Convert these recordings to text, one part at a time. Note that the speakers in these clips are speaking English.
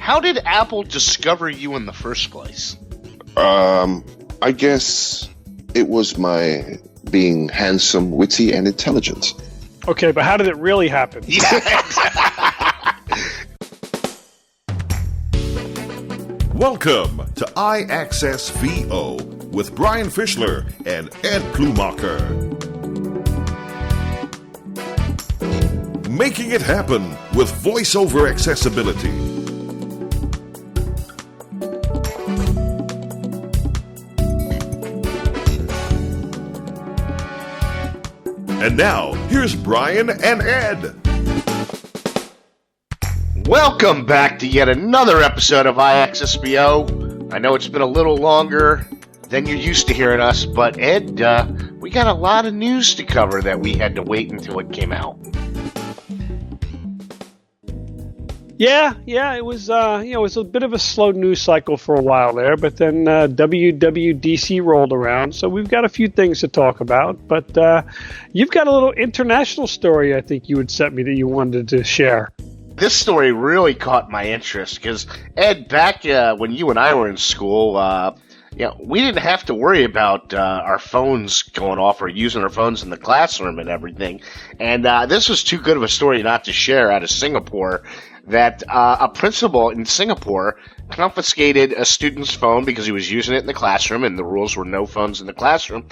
how did Apple discover you in the first place? I guess it was my being handsome, witty, and intelligent. Okay, but how did it really happen? Welcome to iAccessVO with Brian Fischler and Ed Plumacher. Making it happen with VoiceOver accessibility. And now, here's Brian and Ed. Welcome back to yet another episode of iAccessVO. I know it's been a little longer than you're used to hearing us, but Ed, we got a lot of news to cover that we had to wait until it came out. Yeah, it was it was a bit of a slow news cycle for a while there, but then WWDC rolled around, so we've got a few things to talk about. But you've got a little international story I think you had sent me that you wanted to share. This story really caught my interest because, Ed, back when you and I were in school, we didn't have to worry about our phones going off or using our phones in the classroom and everything. And this was too good of a story not to share out of Singapore, that a principal in Singapore confiscated a student's phone because he was using it in the classroom, and the rules were no phones in the classroom.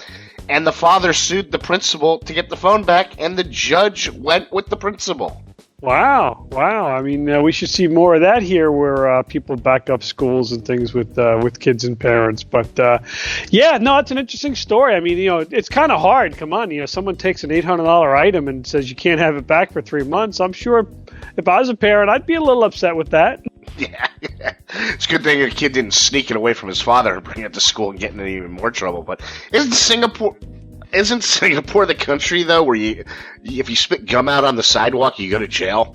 And the father sued the principal to get the phone back, and the judge went with the principal. Wow. I mean, we should see more of that here, where people back up schools and things with kids and parents. But it's an interesting story. I mean, it's kind of hard. Come on, someone takes an $800 item and says you can't have it back for 3 months. I'm sure if I was a parent, I'd be a little upset with that. Yeah. It's a good thing your kid didn't sneak it away from his father and bring it to school and get in even more trouble. But isn't Singapore the country, though, where if you spit gum out on the sidewalk, you go to jail?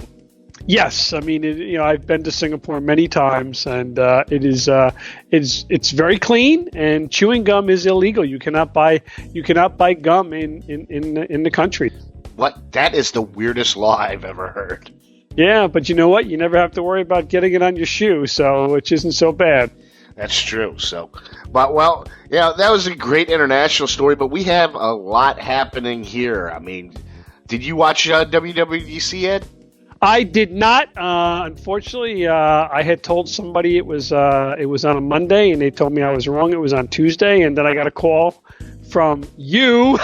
Yes, I mean, I've been to Singapore many times, and it's very clean. And chewing gum is illegal. You cannot buy gum in the country. What? That is the weirdest law I've ever heard. Yeah, but you know what? You never have to worry about getting it on your shoe, which isn't so bad. That's true. That was a great international story, but we have a lot happening here. I mean, did you watch WWDC, Ed? I did not. Unfortunately, I had told somebody it was on a Monday, and they told me I was wrong. It was on Tuesday, and then I got a call from you.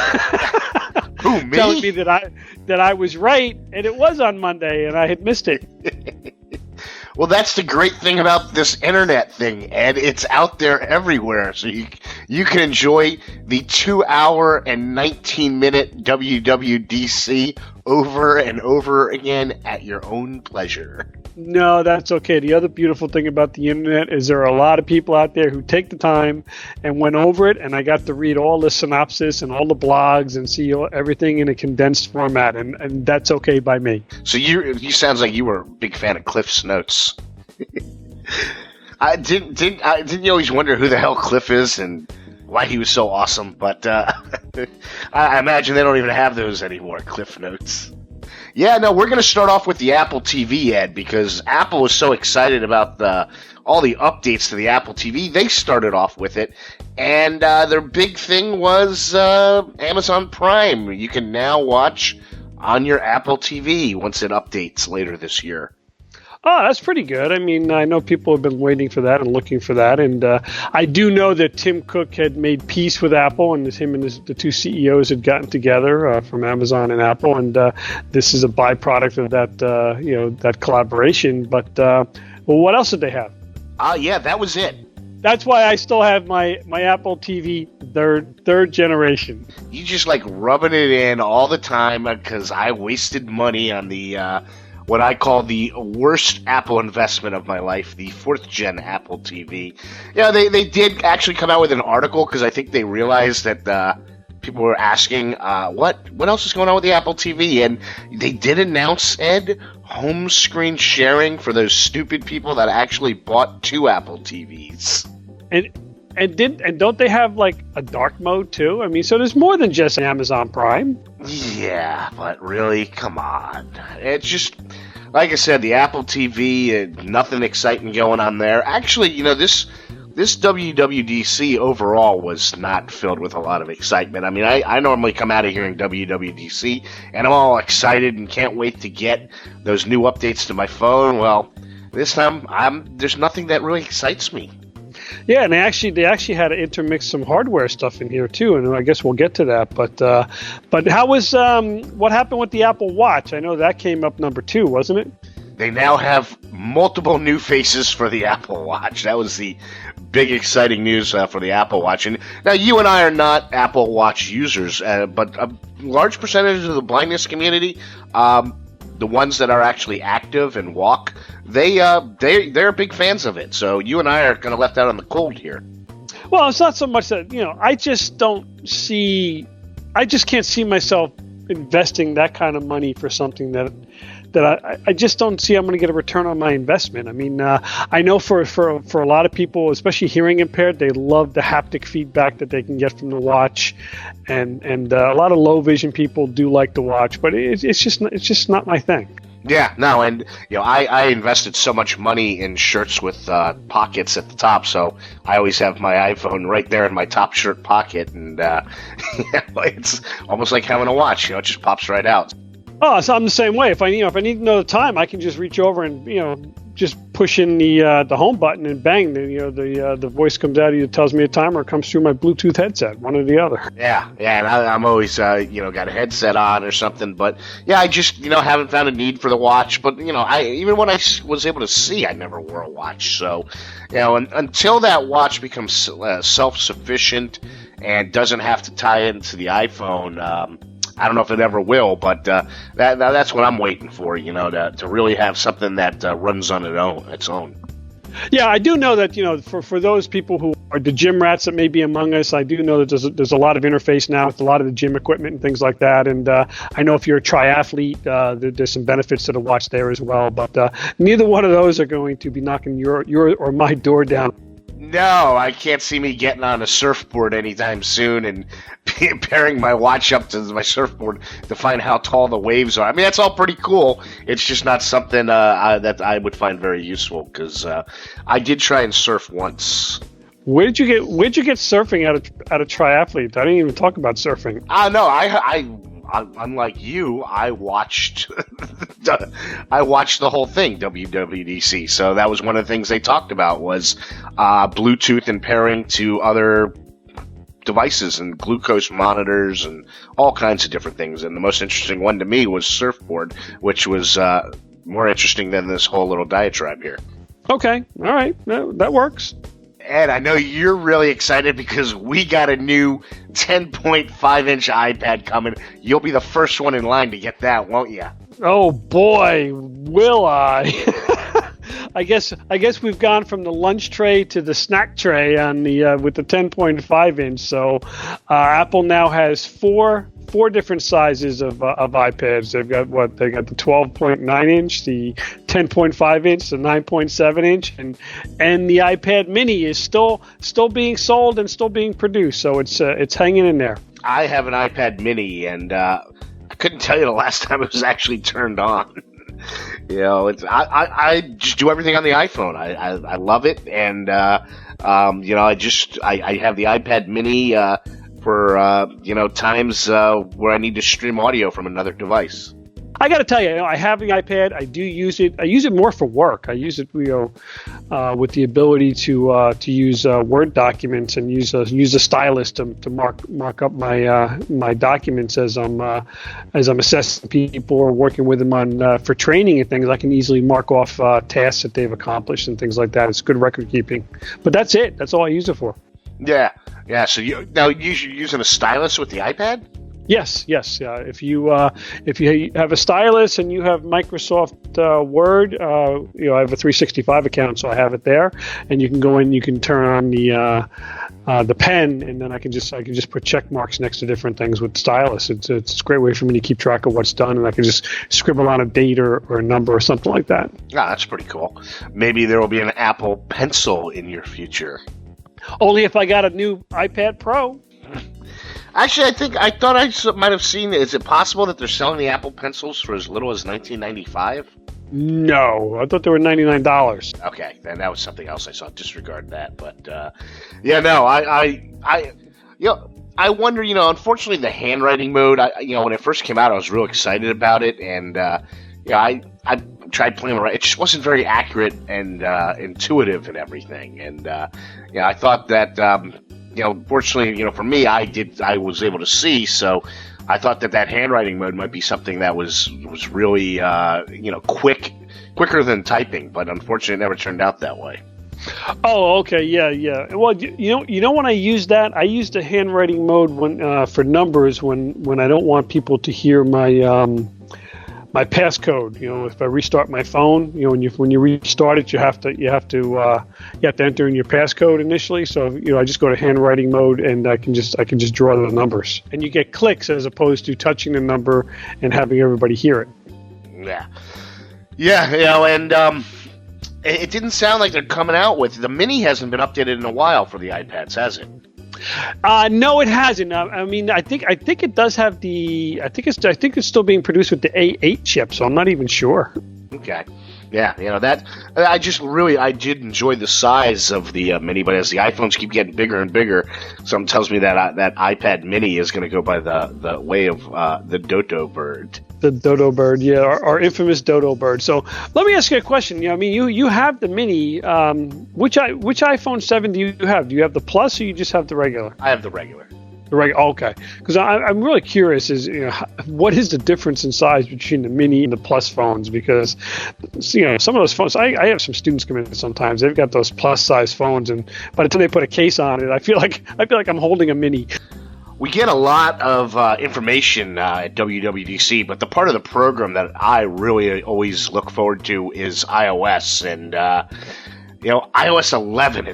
Who, me? Telling me that I was right, and it was on Monday, and I had missed it. Well, that's the great thing about this internet thing, Ed. It's out there everywhere, so you can enjoy the 2-hour and 19-minute WWDC over and over again at your own pleasure. No, that's okay. The other beautiful thing about the internet is there are a lot of people out there who take the time and went over it, and I got to read all the synopsis and all the blogs and see everything in a condensed format, and that's okay by me. So you sounds like you were a big fan of Cliff's Notes. Didn't you always wonder who the hell Cliff is and why he was so awesome? But I imagine they don't even have those anymore, Cliff Notes. Yeah, no, we're going to start off with the Apple TV, Ed, because Apple was so excited about all the updates to the Apple TV. They started off with it, and their big thing was Amazon Prime. You can now watch on your Apple TV once it updates later this year. Oh, that's pretty good. I mean, I know people have been waiting for that and looking for that. And I do know that Tim Cook had made peace with Apple, and him and the two CEOs had gotten together from Amazon and Apple. And this is a byproduct of that collaboration. But what else did they have? Yeah, that was it. That's why I still have my Apple TV third generation. You just like rubbing it in all the time because I wasted money on the what I call the worst Apple investment of my life, the 4th gen Apple TV. Yeah, they did actually come out with an article because I think they realized that people were asking what else is going on with the Apple TV, and they did announce, Ed, home screen sharing for those stupid people that actually bought 2 Apple TVs. And don't they have like a dark mode too? I mean, so there's more than just Amazon Prime. Yeah, but really, come on. It's just like I said, the Apple TV, nothing exciting going on there. Actually, this WWDC overall was not filled with a lot of excitement. I mean, I normally come out of hearing WWDC, and I'm all excited and can't wait to get those new updates to my phone. Well, this time, there's nothing that really excites me. Yeah, and they actually had to intermix some hardware stuff in here too, and I guess we'll get to that. But how was what happened with the Apple Watch? I know that came up number 2, wasn't it? They now have multiple new faces for the Apple Watch. That was the big exciting news for the Apple Watch. And now you and I are not Apple Watch users, but a large percentage of the blindness community, the ones that are actually active and walk, they're big fans of it. So you and I are kind of left out on the cold here. Well, it's not so much that I just can't see myself investing that kind of money for something that I just don't see I'm going to get a return on my investment. I mean, I know for a lot of people, especially hearing impaired, they love the haptic feedback that they can get from the watch, and a lot of low vision people do like the watch, but it's just not my thing. Yeah, no, and I invested so much money in shirts with pockets at the top, so I always have my iPhone right there in my top shirt pocket, and it's almost like having a watch. It just pops right out. Oh, so I'm the same way. If I need to know the time, I can just reach over and just push in the home button and bang, the voice comes out, either tells me a time or it comes through my Bluetooth headset, one or the other. Yeah, and I'm always got a headset on or something. But yeah, I just haven't found a need for the watch. But even when I was able to see, I never wore a watch. So until that watch becomes self-sufficient and doesn't have to tie into the iPhone. I don't know if it ever will, but that's what I'm waiting for, to really have something that runs on its own. Yeah, I do know that, for those people who are the gym rats that may be among us, I do know that there's a lot of interface now with a lot of the gym equipment and things like that. And I know if you're a triathlete, there's some benefits to the watch there as well. But neither one of those are going to be knocking your or my door down. No, I can't see me getting on a surfboard anytime soon and pairing my watch up to my surfboard to find how tall the waves are. I mean, that's all pretty cool. It's just not something that I would find very useful, because I did try and surf once. Where'd you get surfing out of triathlete? I didn't even talk about surfing. No, I unlike you, I watched the whole thing, WWDC. So that was one of the things they talked about was Bluetooth and pairing to other devices and glucose monitors and all kinds of different things. And the most interesting one to me was surfboard, which was more interesting than this whole little diatribe here. Okay, all right, that works. Ed, I know you're really excited because we got a new 10.5-inch iPad coming. You'll be the first one in line to get that, won't you? Oh boy, will I! I guess we've gone from the lunch tray to the snack tray on the with the 10.5-inch. So Apple now has four different sizes of iPads. They've got they got the 12.9-inch, the 10.5-inch, the 9.7-inch, and the iPad Mini is still being sold and still being produced. So it's hanging in there. I have an iPad Mini, and I couldn't tell you the last time it was actually turned on. I just do everything on the iPhone. I love it, and I have the iPad Mini for times where I need to stream audio from another device. I got to tell you, I have the iPad. I do use it. I use it more for work. I use it, with the ability to use Word documents and use a stylus to mark up my documents as I'm assessing people or working with them on for training and things. I can easily mark off tasks that they've accomplished and things like that. It's good record keeping. But that's it. That's all I use it for. Yeah. So you're using a stylus with the iPad? Yes. If you have a stylus and you have Microsoft Word, I have a 365 account, so I have it there, and you can go in, you can turn on the pen, and then I can just put check marks next to different things with stylus. It's a great way for me to keep track of what's done, and I can just scribble on a date or a number or something like that. Ah, that's pretty cool. Maybe there will be an Apple Pencil in your future. Only if I got a new iPad Pro. Actually, I thought I might have seen. Is it possible that they're selling the Apple Pencils for as little as $19.95? No, I thought they were $99. Okay, then that was something else I saw. Disregard that. But yeah, no, I wonder. Unfortunately, the handwriting mode. When it first came out, I was real excited about it, and I tried playing around. It just wasn't very accurate and intuitive and everything. And I thought that fortunately, for me, I was able to see, so I thought that handwriting mode might be something that was really quicker than typing, but unfortunately, it never turned out that way. Oh, okay, yeah. Well, when I use that, I use the handwriting mode when for numbers when I don't want people to hear my passcode. If I restart my phone, when you restart it, you have to enter in your passcode initially. So I just go to handwriting mode and I can just draw the numbers, and you get clicks as opposed to touching the number and having everybody hear it. Yeah, and it didn't sound like they're coming out with the Mini. Hasn't been updated in a while for the iPads, has it? No, it hasn't. I mean, I think it does have the. I think it's still being produced with the A8 chip, so I'm not even sure. Okay. Yeah, that I did enjoy the size of the Mini, but as the iPhones keep getting bigger and bigger, something tells me that iPad Mini is going to go by the way of the dodo bird. The dodo bird, yeah, our infamous dodo bird. So let me ask you a question. You have the Mini. Which iPhone 7 do you have? Do you have the Plus or you just have the regular? I have the regular. Okay, because I'm really curious what is the difference in size between the Mini and the Plus phones? Because some of those phones, I have some students come in sometimes. They've got those plus size phones, and by the time they put a case on it, I feel like I'm holding a Mini. We get a lot of information at WWDC, but the part of the program that I really always look forward to is iOS, and iOS 11.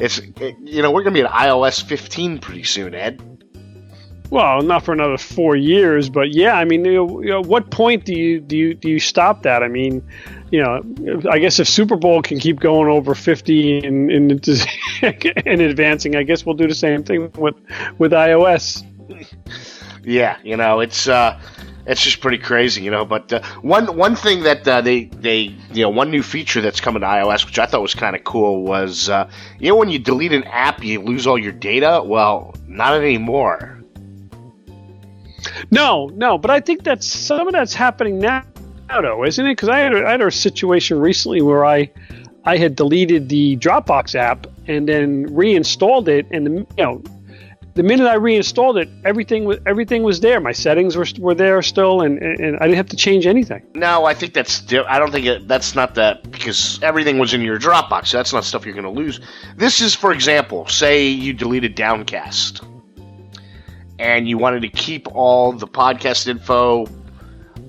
We're gonna be at iOS 15 pretty soon, Ed. Well, not for another 4 years, but yeah, I mean, what point do you stop that? I mean, I guess if Super Bowl can keep going over 50 and advancing, I guess we'll do the same thing with iOS. Yeah, it's just pretty crazy, But one thing that they one new feature that's coming to iOS, which I thought was kind of cool, was when you delete an app, you lose all your data. Well, not anymore. No, but I think that some of that's happening now, though, isn't it? Because I had a situation recently where I had deleted the Dropbox app and then reinstalled it, and the minute I reinstalled it, everything was there. My settings were there still, and I didn't have to change anything. No, I think I don't think that's not that, because everything was in your Dropbox. So that's not stuff you're going to lose. This is, for example, say you deleted Downcast, and you wanted to keep all the podcast info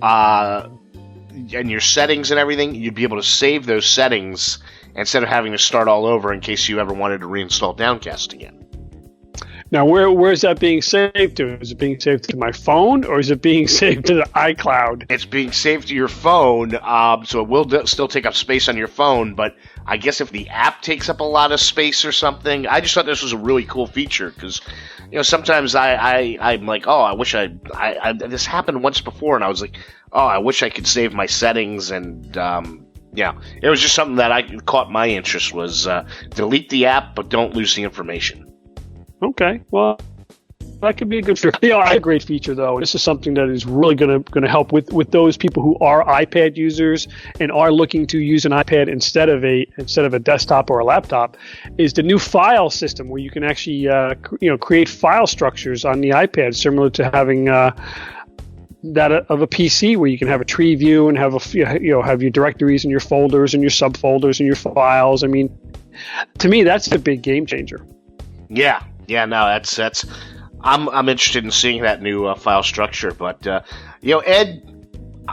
and your settings and everything. You'd be able to save those settings instead of having to start all over in case you ever wanted to reinstall Downcast again. Now, where is that being saved to? Is it being saved to my phone, or is it being saved to the iCloud? It's being saved to your phone, so it will still take up space on your phone, but I guess if the app takes up a lot of space or something, I just thought this was a really cool feature, because sometimes I'm like, oh, I wish this happened once before, and I was like, oh, I wish I could save my settings, and it was just something that caught my interest, was delete the app, but don't lose the information. Okay, well, that could be a good feature. A great feature, though. This is something that is really going to help with those people who are iPad users and are looking to use an iPad instead of a desktop or a laptop. Is the new file system where you can actually create file structures on the iPad, similar to having that of a PC, where you can have a tree view and have have your directories and your folders and your subfolders and your files. I mean, to me, that's the big game changer. Yeah, no, that's. I'm interested in seeing that new file structure, but Ed,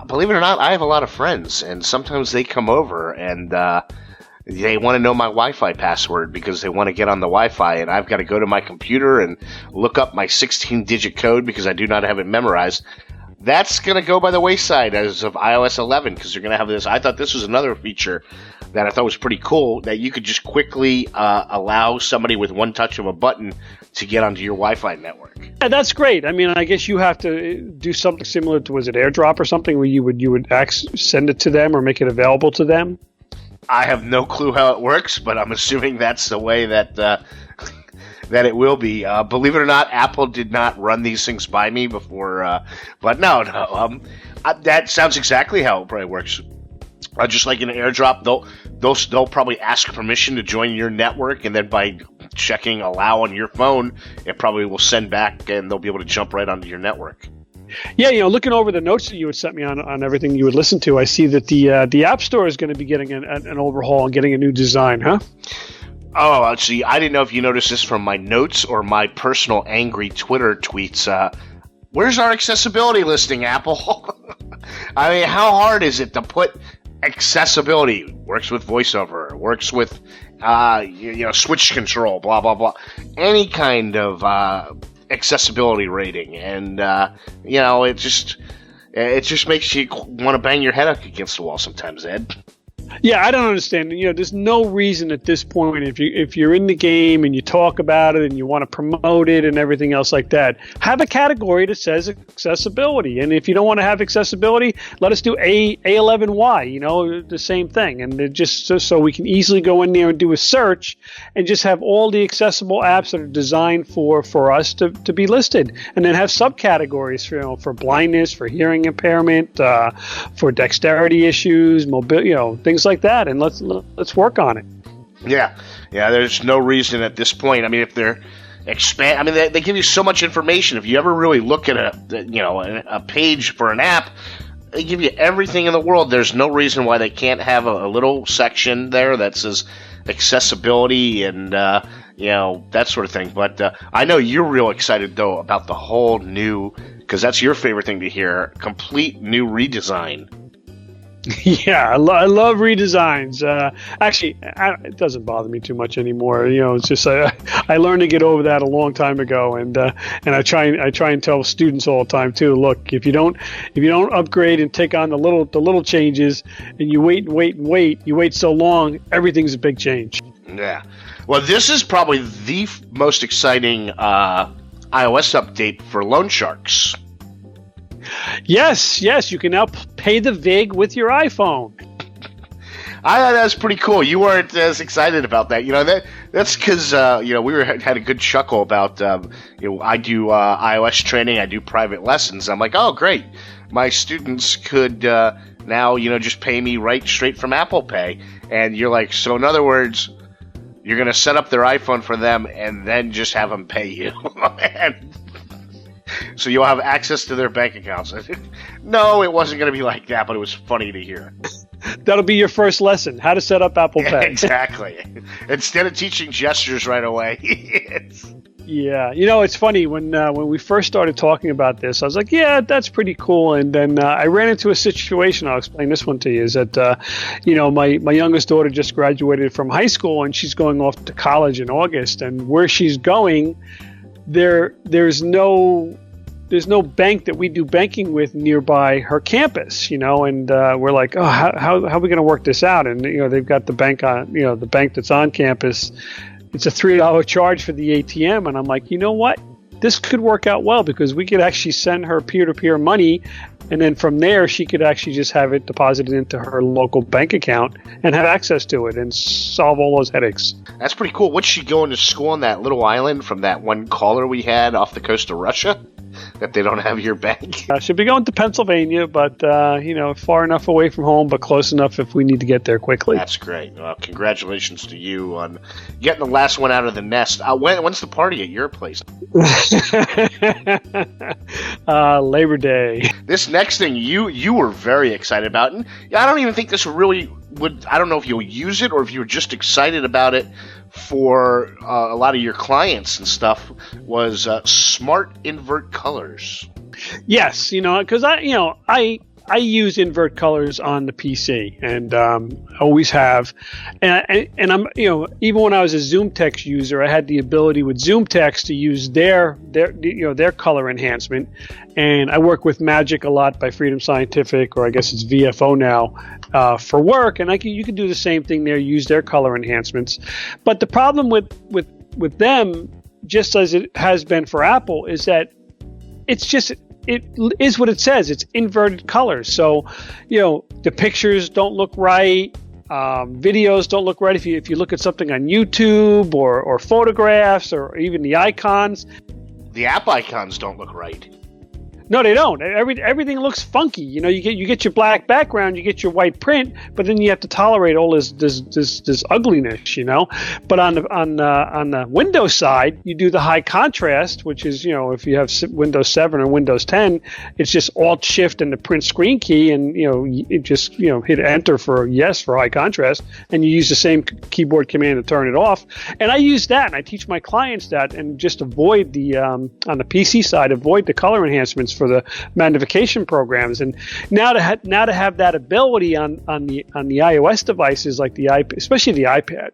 believe it or not, I have a lot of friends, and sometimes they come over and they want to know my Wi-Fi password because they want to get on the Wi-Fi, and I've got to go to my computer and look up my 16-digit code because I do not have it memorized. That's going to go by the wayside as of iOS 11, because you're going to have this. I thought this was another feature that I thought was pretty cool, that you could just quickly allow somebody with one touch of a button to get onto your Wi-Fi network. Yeah, that's great. I mean, I guess you have to do something similar to, was it AirDrop or something, where you would send it to them or make it available to them? I have no clue how it works, but I'm assuming that's the way that that it will be. Believe it or not, Apple did not run these things by me before, but no. That sounds exactly how it probably works. Just like in AirDrop, they'll probably ask permission to join your network, and then by checking allow on your phone, it probably will send back, and they'll be able to jump right onto your network. Yeah, looking over the notes that you had sent me on everything you would listen to, I see that the App Store is going to be getting an overhaul and getting a new design, huh? Oh, see, I didn't know if you noticed this from my notes or my personal angry Twitter tweets. Where's our accessibility listing, Apple? I mean, how hard is it to put accessibility? Works with VoiceOver, works with switch control, blah blah blah, any kind of accessibility rating, and it just makes you want to bang your head up against the wall sometimes, Ed. Yeah, I don't understand. There's no reason at this point, if you're in the game and you talk about it and you want to promote it and everything else like that, have a category that says accessibility. And if you don't want to have accessibility, let us do A11Y, the same thing. And just so we can easily go in there and do a search and just have all the accessible apps that are designed for us to be listed. And then have subcategories for blindness, for hearing impairment, for dexterity issues, mobility, things like that, and let's work on it. Yeah. There's no reason at this point. I mean, if they're they give you so much information. If you ever really look at a page for an app, they give you everything in the world. There's no reason why they can't have a little section there that says accessibility and that sort of thing. But I know you're real excited though about the whole new, because that's your favorite thing to hear, complete new redesign. Yeah, I love redesigns. Actually, it doesn't bother me too much anymore. It's just I learned to get over that a long time ago, and I try and tell students all the time too. Look, if you don't upgrade and take on the little changes, and you wait so long, everything's a big change. Yeah. Well, this is probably the most exciting iOS update for loan sharks. Yes, you can now pay the VIG with your iPhone. I thought that was pretty cool. You weren't as excited about that. That's because we had a good chuckle about I do iOS training, I do private lessons. I'm like, oh great, my students could now just pay me straight from Apple Pay. And you're like, so in other words, you're gonna set up their iPhone for them and then just have them pay you. So you'll have access to their bank accounts. No, it wasn't going to be like that, but it was funny to hear. That'll be your first lesson, how to set up Apple Pay. Exactly. Instead of teaching gestures right away. Yeah. It's funny, when we first started talking about this, I was like, yeah, that's pretty cool. And then I ran into a situation, I'll explain this one to you, is that, my youngest daughter just graduated from high school, and she's going off to college in August. And where she's going, there's no bank that we do banking with nearby her campus, and we're like, oh, how are we going to work this out? And they've got the bank on, the bank that's on campus. It's a $3 charge for the ATM, and I'm like, you know what? This could work out well, because we could actually send her peer-to-peer money, and then from there she could actually just have it deposited into her local bank account and have access to it and solve all those headaches. That's pretty cool. What's she going to school on that little island from that one caller we had off the coast of Russia? That they don't have your bank? She'll be going to Pennsylvania, but far enough away from home, but close enough if we need to get there quickly. That's great. Well, congratulations to you on getting the last one out of the nest. When's the party at your place? Labor Day. This next thing you were very excited about, and I don't even think this really would. I don't know if you'll use it or if you were just excited about it for a lot of your clients and stuff, was smart invert colors. Yes, because I use invert colors on the PC, and always have, and I'm even when I was a Zoom Text user, I had the ability with Zoom Text to use their color enhancement, and I work with Magic a lot by Freedom Scientific, or I guess it's VFO now, for work, and you can do the same thing there, use their color enhancements. But the problem with them just as it has been for Apple, is that it is what it says. It's inverted colors. So, the pictures don't look right. Videos don't look right. If you look at something on YouTube or photographs or even the icons. The app icons don't look right. No, they don't. Everything looks funky. You get your black background, you get your white print, but then you have to tolerate all this ugliness. But on the Windows side, you do the high contrast, which is if you have Windows 7 or Windows 10, it's just Alt Shift and the print screen key, and you just hit Enter for yes for high contrast, and you use the same keyboard command to turn it off. And I use that, and I teach my clients that, and just avoid the on the PC side, avoid the color enhancements for the magnification programs. And now to have that ability on the iOS devices like the iPad, especially the iPad,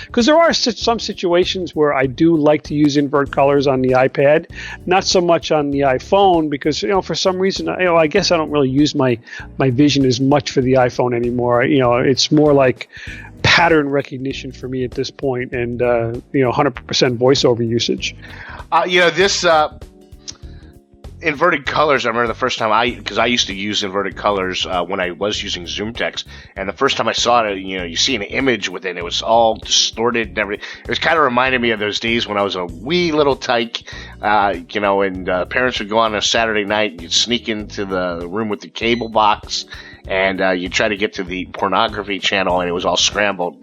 because there are some situations where I do like to use invert colors on the iPad, not so much on the iPhone, because for some reason I guess I don't really use my vision as much for the iPhone anymore. It's more like pattern recognition for me at this point, and 100% voiceover usage. This inverted colors, I remember the first time because I used to use inverted colors when I was using Zoom text, and the first time I saw it, you see an image with it, it was all distorted and everything. It was kind of reminded me of those days when I was a wee little tyke, and parents would go on a Saturday night, and you'd sneak into the room with the cable box, and you try to get to the pornography channel, and it was all scrambled.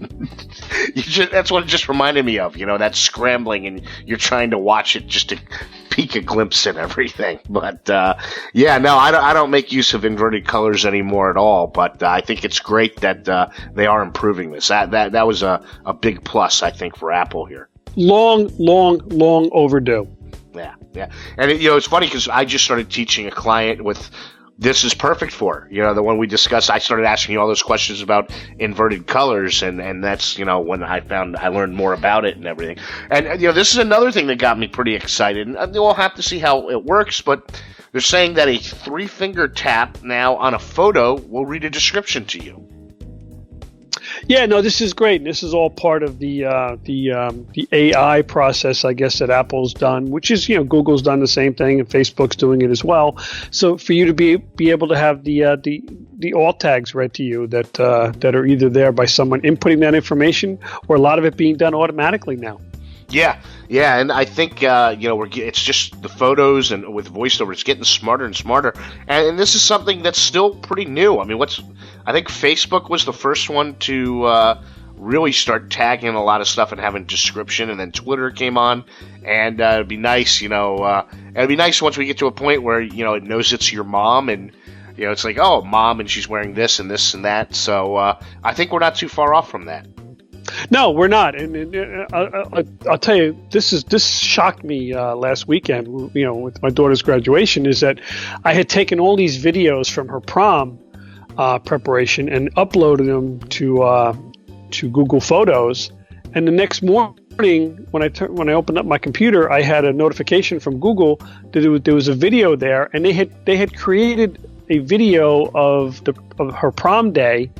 That's what it just reminded me of, that scrambling, and you're trying to watch it just to peek a glimpse at everything. But I don't make use of inverted colors anymore at all. But I think it's great that they are improving this. That was a big plus, I think, for Apple here. Long overdue. Yeah, and it's funny because I just started teaching a client with. This is perfect for, the one we discussed. I started asking you all those questions about inverted colors, and that's, when I learned more about it and everything. And, this is another thing that got me pretty excited. And we'll have to see how it works, but they're saying that a 3-finger tap now on a photo will read a description to you. Yeah, no, this is great. This is all part of the AI process, I guess, that Apple's done, which is, Google's done the same thing, and Facebook's doing it as well. So for you to be able to have the alt tags read to you that are either there by someone inputting that information, or a lot of it being done automatically now. Yeah, and I think it's just the photos, and with VoiceOver, it's getting smarter and smarter. And this is something that's still pretty new. I mean, I think Facebook was the first one to really start tagging a lot of stuff and having description, and then Twitter came on, and it'd be nice, it'd be nice once we get to a point where it knows it's your mom, and it's like, oh, mom, and she's wearing this and this and that. So I think we're not too far off from that. No, we're not, and I'll tell you, this shocked me last weekend. With my daughter's graduation, is that I had taken all these videos from her prom preparation and uploaded them to Google Photos, and the next morning when I opened up my computer, I had a notification from Google that there was a video there, and they had created a video of her prom day.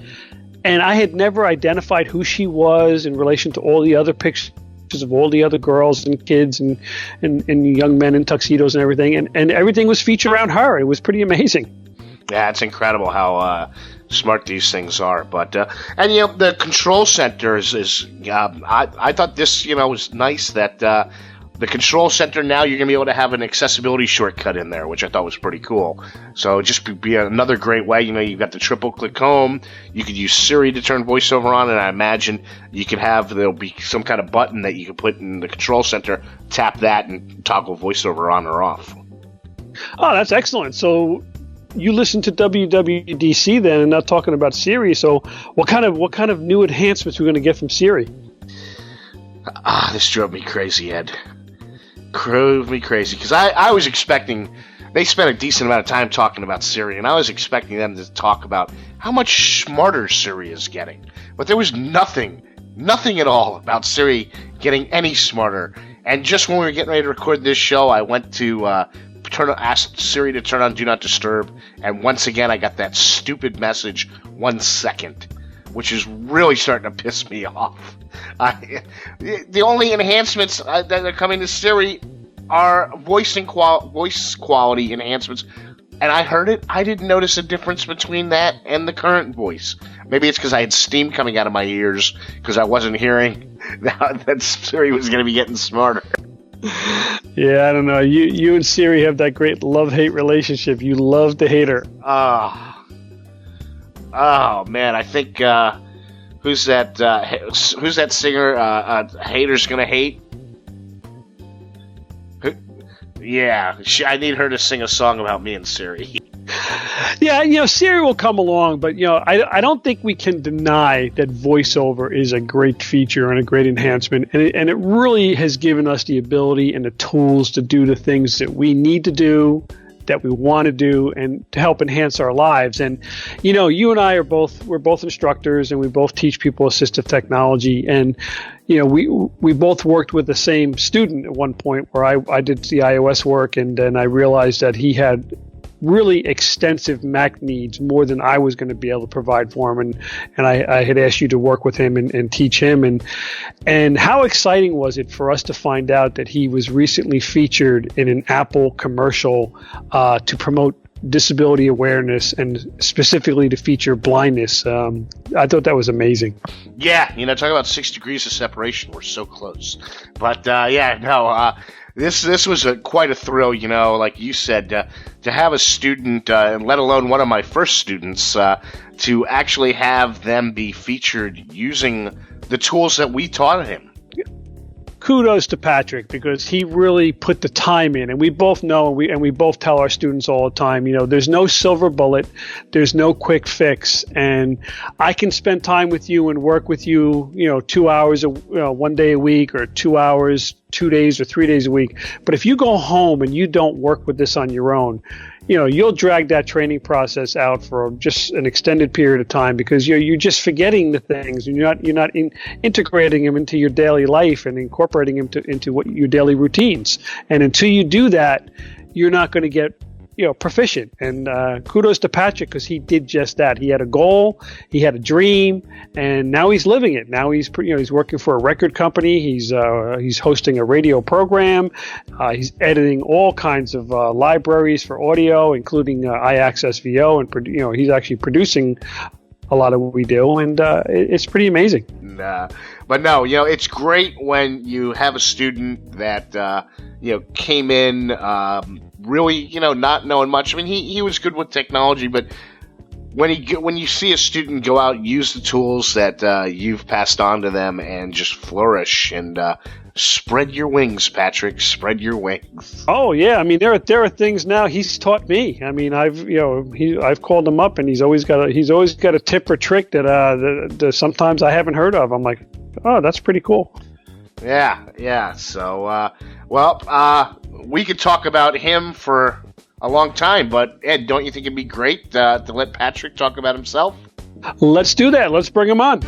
And I had never identified who she was in relation to all the other pictures of all the other girls and kids and young men in tuxedos and everything. And everything was featured around her. It was pretty amazing. Yeah, it's incredible how smart these things are. But and the control center is I thought this was nice that the control center, now you're going to be able to have an accessibility shortcut in there, which I thought was pretty cool. So just be another great way. You've got the triple click home. You could use Siri to turn VoiceOver on, and I imagine there'll be some kind of button that you can put in the control center, tap that, and toggle VoiceOver on or off. Oh, that's excellent. So you listen to WWDC then, and not talking about Siri. So what kind of new enhancements are we going to get from Siri? This drove me crazy, Ed. Drove me crazy, because I was expecting, they spent a decent amount of time talking about Siri, and I was expecting them to talk about how much smarter Siri is getting. But there was nothing at all about Siri getting any smarter. And just when we were getting ready to record this show, I went to ask Siri to turn on Do Not Disturb, and once again I got that stupid message, 1 second. which is really starting to piss me off. The only enhancements that are coming to Siri are voice quality enhancements. And I heard it. I didn't notice a difference between that and the current voice. Maybe it's because I had steam coming out of my ears because I wasn't hearing that Siri was going to be getting smarter. Yeah, I don't know. You and Siri have that great love-hate relationship. You love to hate her. Oh man, I think who's that singer? Haters Gonna Hate. Yeah, I need her to sing a song about me and Siri. Yeah, Siri will come along, but I don't think we can deny that VoiceOver is a great feature and a great enhancement, and it really has given us the ability and the tools to do the things that we need to do, that we want to do, and to help enhance our lives. And you and I we're both instructors, and we both teach people assistive technology. And we both worked with the same student at one point where I did the iOS work, and then I realized that he had really extensive Mac needs, more than I was going to be able to provide for him. And I had asked you to work with him and teach him. And how exciting was it for us to find out that he was recently featured in an Apple commercial to promote disability awareness and specifically to feature blindness. I thought that was amazing. Yeah, talk about 6 degrees of separation. We're so close. But this was quite a thrill, like you said, to have a student, and let alone one of my first students, to actually have them be featured using the tools that we taught him. Kudos to Patrick, because he really put the time in, and we both know, and we both tell our students all the time, there's no silver bullet, there's no quick fix, and I can spend time with you and work with you, 2 hours, one day a week, or 2 hours, 2 days, or 3 days a week. But if you go home and you don't work with this on your own, you'll drag that training process out for just an extended period of time, because you're just forgetting the things, and you're not integrating them into your daily life and incorporating them into what your daily routines. And until you do that, you're not going to get proficient. And kudos to Patrick, because he did just that. He had a goal, he had a dream, and now he's living it. Now he's working for a record company. He's hosting a radio program. He's editing all kinds of libraries for audio, including iAccessVO, and he's actually producing a lot of what we do, and it's pretty amazing. But no, it's great when you have a student that came in really, not knowing much. I mean, he was good with technology, but when you see a student go out and use the tools that you've passed on to them and just flourish and spread your wings, Patrick, spread your wings. Oh yeah, I mean there are things now he's taught me. I mean I've called him up, and he's always got a tip or trick that sometimes I haven't heard of. I'm like, oh, that's pretty cool. Yeah. So we could talk about him for a long time, but Ed, don't you think it'd be great to let Patrick talk about himself? Let's do that. Let's bring him on.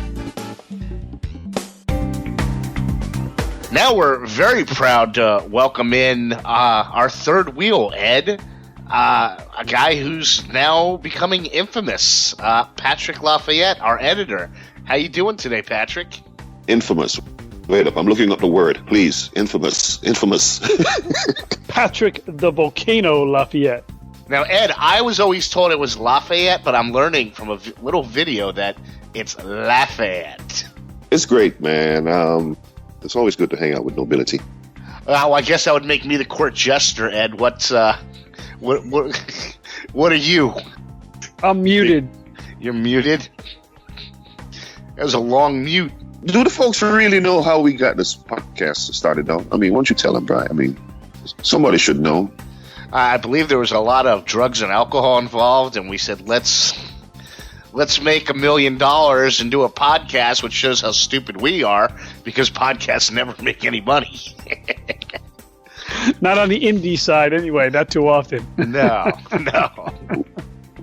Now we're very proud to welcome in our third wheel, Ed, a guy who's now becoming infamous, Patrick Lafayette, our editor. How you doing today, Patrick? Infamous. Wait up, I'm looking up the word, please. Infamous. Patrick the Volcano Lafayette. Now, Ed, I was always told it was Lafayette, but I'm learning from a little video that it's Lafayette. It's great, man. It's always good to hang out with nobility. Well, I guess that would make me the court jester, Ed. What are you? I'm muted. You're muted? That was a long mute. Do the folks really know how we got this podcast started, though? I mean, why don't you tell them, Brian? I mean, somebody should know. I believe there was a lot of drugs and alcohol involved, and we said, let's make $1 million and do a podcast, which shows how stupid we are, because podcasts never make any money. Not on the indie side, anyway. Not too often. No.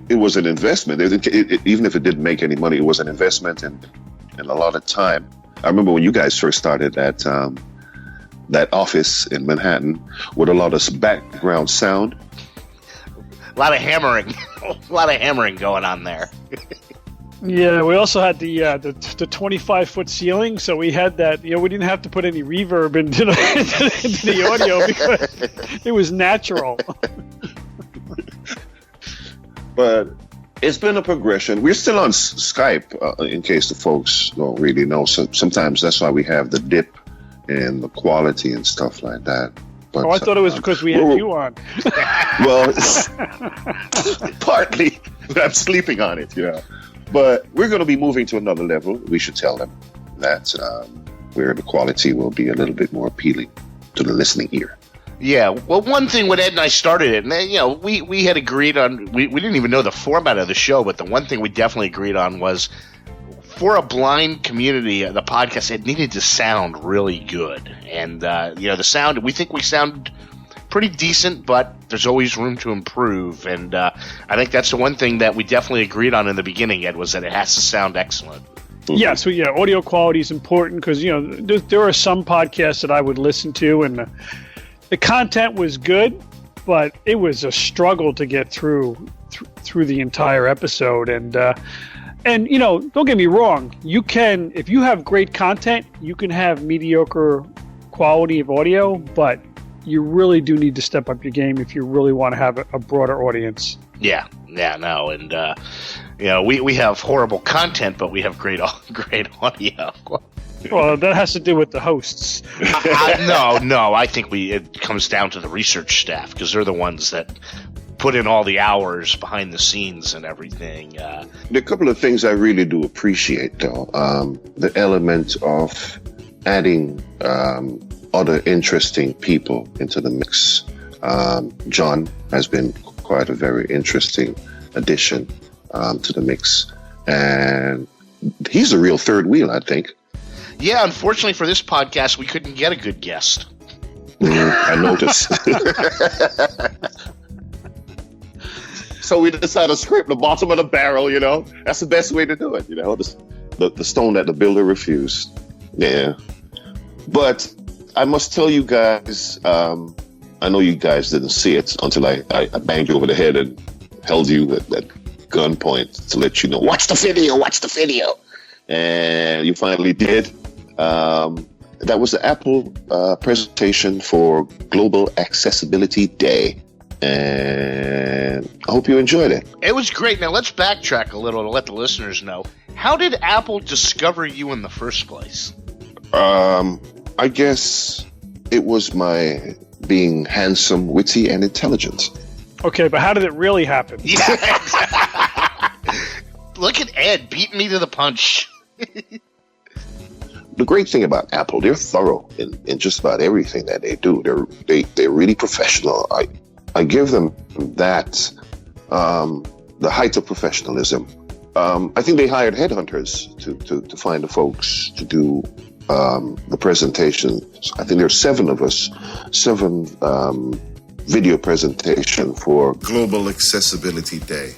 It was an investment. Even if it didn't make any money, it was an investment and a lot of time. I remember when you guys first started that office in Manhattan with a lot of background sound. A lot of hammering. A lot of hammering going on there. Yeah, we also had the 25-foot ceiling, so we had that. We didn't have to put any reverb into the audio because it was natural. But it's been a progression. We're still on Skype, in case the folks don't really know. So sometimes that's why we have the dip in the quality and stuff like that. But, I thought it was because we had you on. Well, partly. I'm sleeping on it, But we're going to be moving to another level. We should tell them that where the quality will be a little bit more appealing to the listening ear. Yeah, well, one thing when Ed and I started it, and we had agreed on, we didn't even know the format of the show, but the one thing we definitely agreed on was for a blind community, the podcast, it needed to sound really good. And, the sound, we think we sound pretty decent, but there's always room to improve. And I think that's the one thing that we definitely agreed on in the beginning, Ed, was that it has to sound excellent. Yeah, so audio quality is important because, there are some podcasts that I would listen to and the content was good, but it was a struggle to get through the entire episode. And don't get me wrong, you can, if you have great content, you can have mediocre quality of audio, but you really do need to step up your game if you really want to have a broader audience. Yeah, no, and we have horrible content, but we have great audio. Well, that has to do with the hosts. No, I think it comes down to the research staff because they're the ones that put in all the hours behind the scenes and everything. There are a couple of things I really do appreciate, though. The element of adding other interesting people into the mix. John has been quite a very interesting addition to the mix. And he's a real third wheel, I think. Yeah, unfortunately for this podcast, we couldn't get a good guest. I noticed. So we decided to scrape the bottom of the barrel, That's the best way to do it, The stone that the builder refused. Yeah. But I must tell you guys, I know you guys didn't see it until I banged you over the head and held you at gunpoint to let you know, watch the video. And you finally did. That was the Apple presentation for Global Accessibility Day. And I hope you enjoyed it. It was great. Now let's backtrack a little to let the listeners know. How did Apple discover you in the first place? I guess it was my being handsome, witty, and intelligent. Okay, but how did it really happen? Yeah. Look at Ed beating me to the punch. The great thing about Apple, they're thorough in just about everything that they do. They're really professional. I give them that, the height of professionalism. I think they hired headhunters to find the folks to do the presentations. I think there's 7 of us, 7 video presentation for Global Accessibility Day.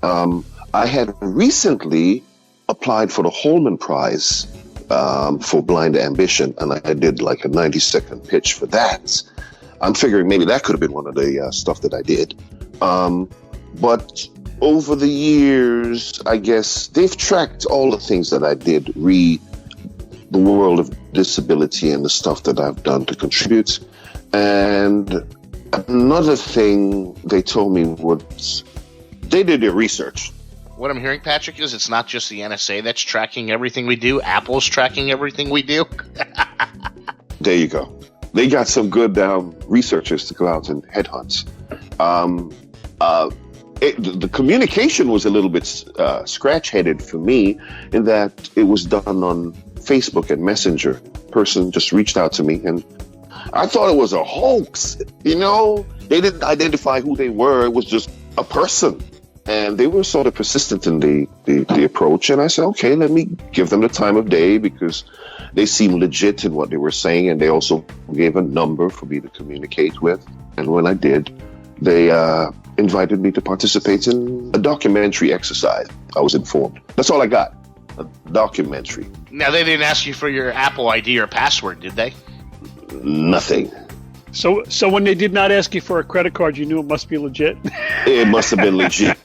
I had recently applied for the Holman Prize for Blind Ambition, and I did like a 90-second pitch for that. I'm figuring maybe that could have been one of the stuff that I did. But over the years, I guess they've tracked all the things that I did, the world of disability and the stuff that I've done to contribute. And another thing they told me was they did their research. What I'm hearing, Patrick, is it's not just the NSA that's tracking everything we do. Apple's tracking everything we do. There you go. They got some good researchers to go out and headhunt. The communication was a little bit scratch-headed for me in that it was done on Facebook and Messenger. Person just reached out to me, and I thought it was a hoax. They didn't identify who they were. It was just a person. And they were sort of persistent in the approach. And I said, okay, let me give them the time of day because they seem legit in what they were saying. And they also gave a number for me to communicate with. And when I did, they invited me to participate in a documentary exercise. I was informed. That's all I got. A documentary. Now, they didn't ask you for your Apple ID or password, did they? Nothing. So when they did not ask you for a credit card, you knew it must be legit? It must have been legit.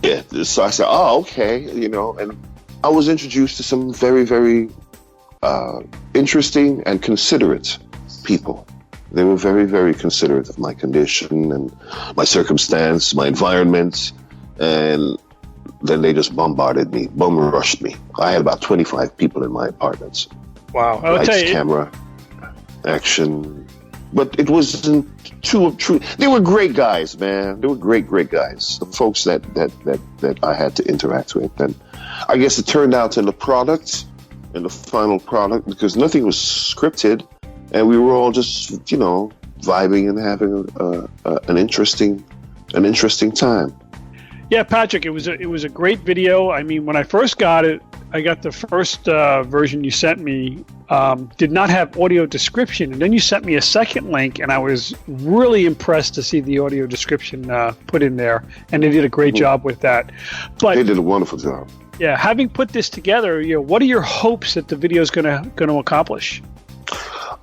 Yeah. So I said, oh, okay, and I was introduced to some very, very interesting and considerate people. They were very, very considerate of my condition and my circumstance, my environment, and then they just bombarded me, bum rushed me. I had about 25 people in my apartments. Wow. I'll Lights, tell you. camera, action. But it wasn't too true. They were great guys, man. They were great, great guys. The folks that I had to interact with. And I guess it turned out in the final product, because nothing was scripted. And we were all just, vibing and having an interesting time. Yeah, Patrick, it was a great video. I mean, when I first got it, I got the first version you sent me, did not have audio description. And then you sent me a second link, and I was really impressed to see the audio description put in there. And they did a great job with that. But they did a wonderful job. Yeah, having put this together, what are your hopes that the video is going to accomplish?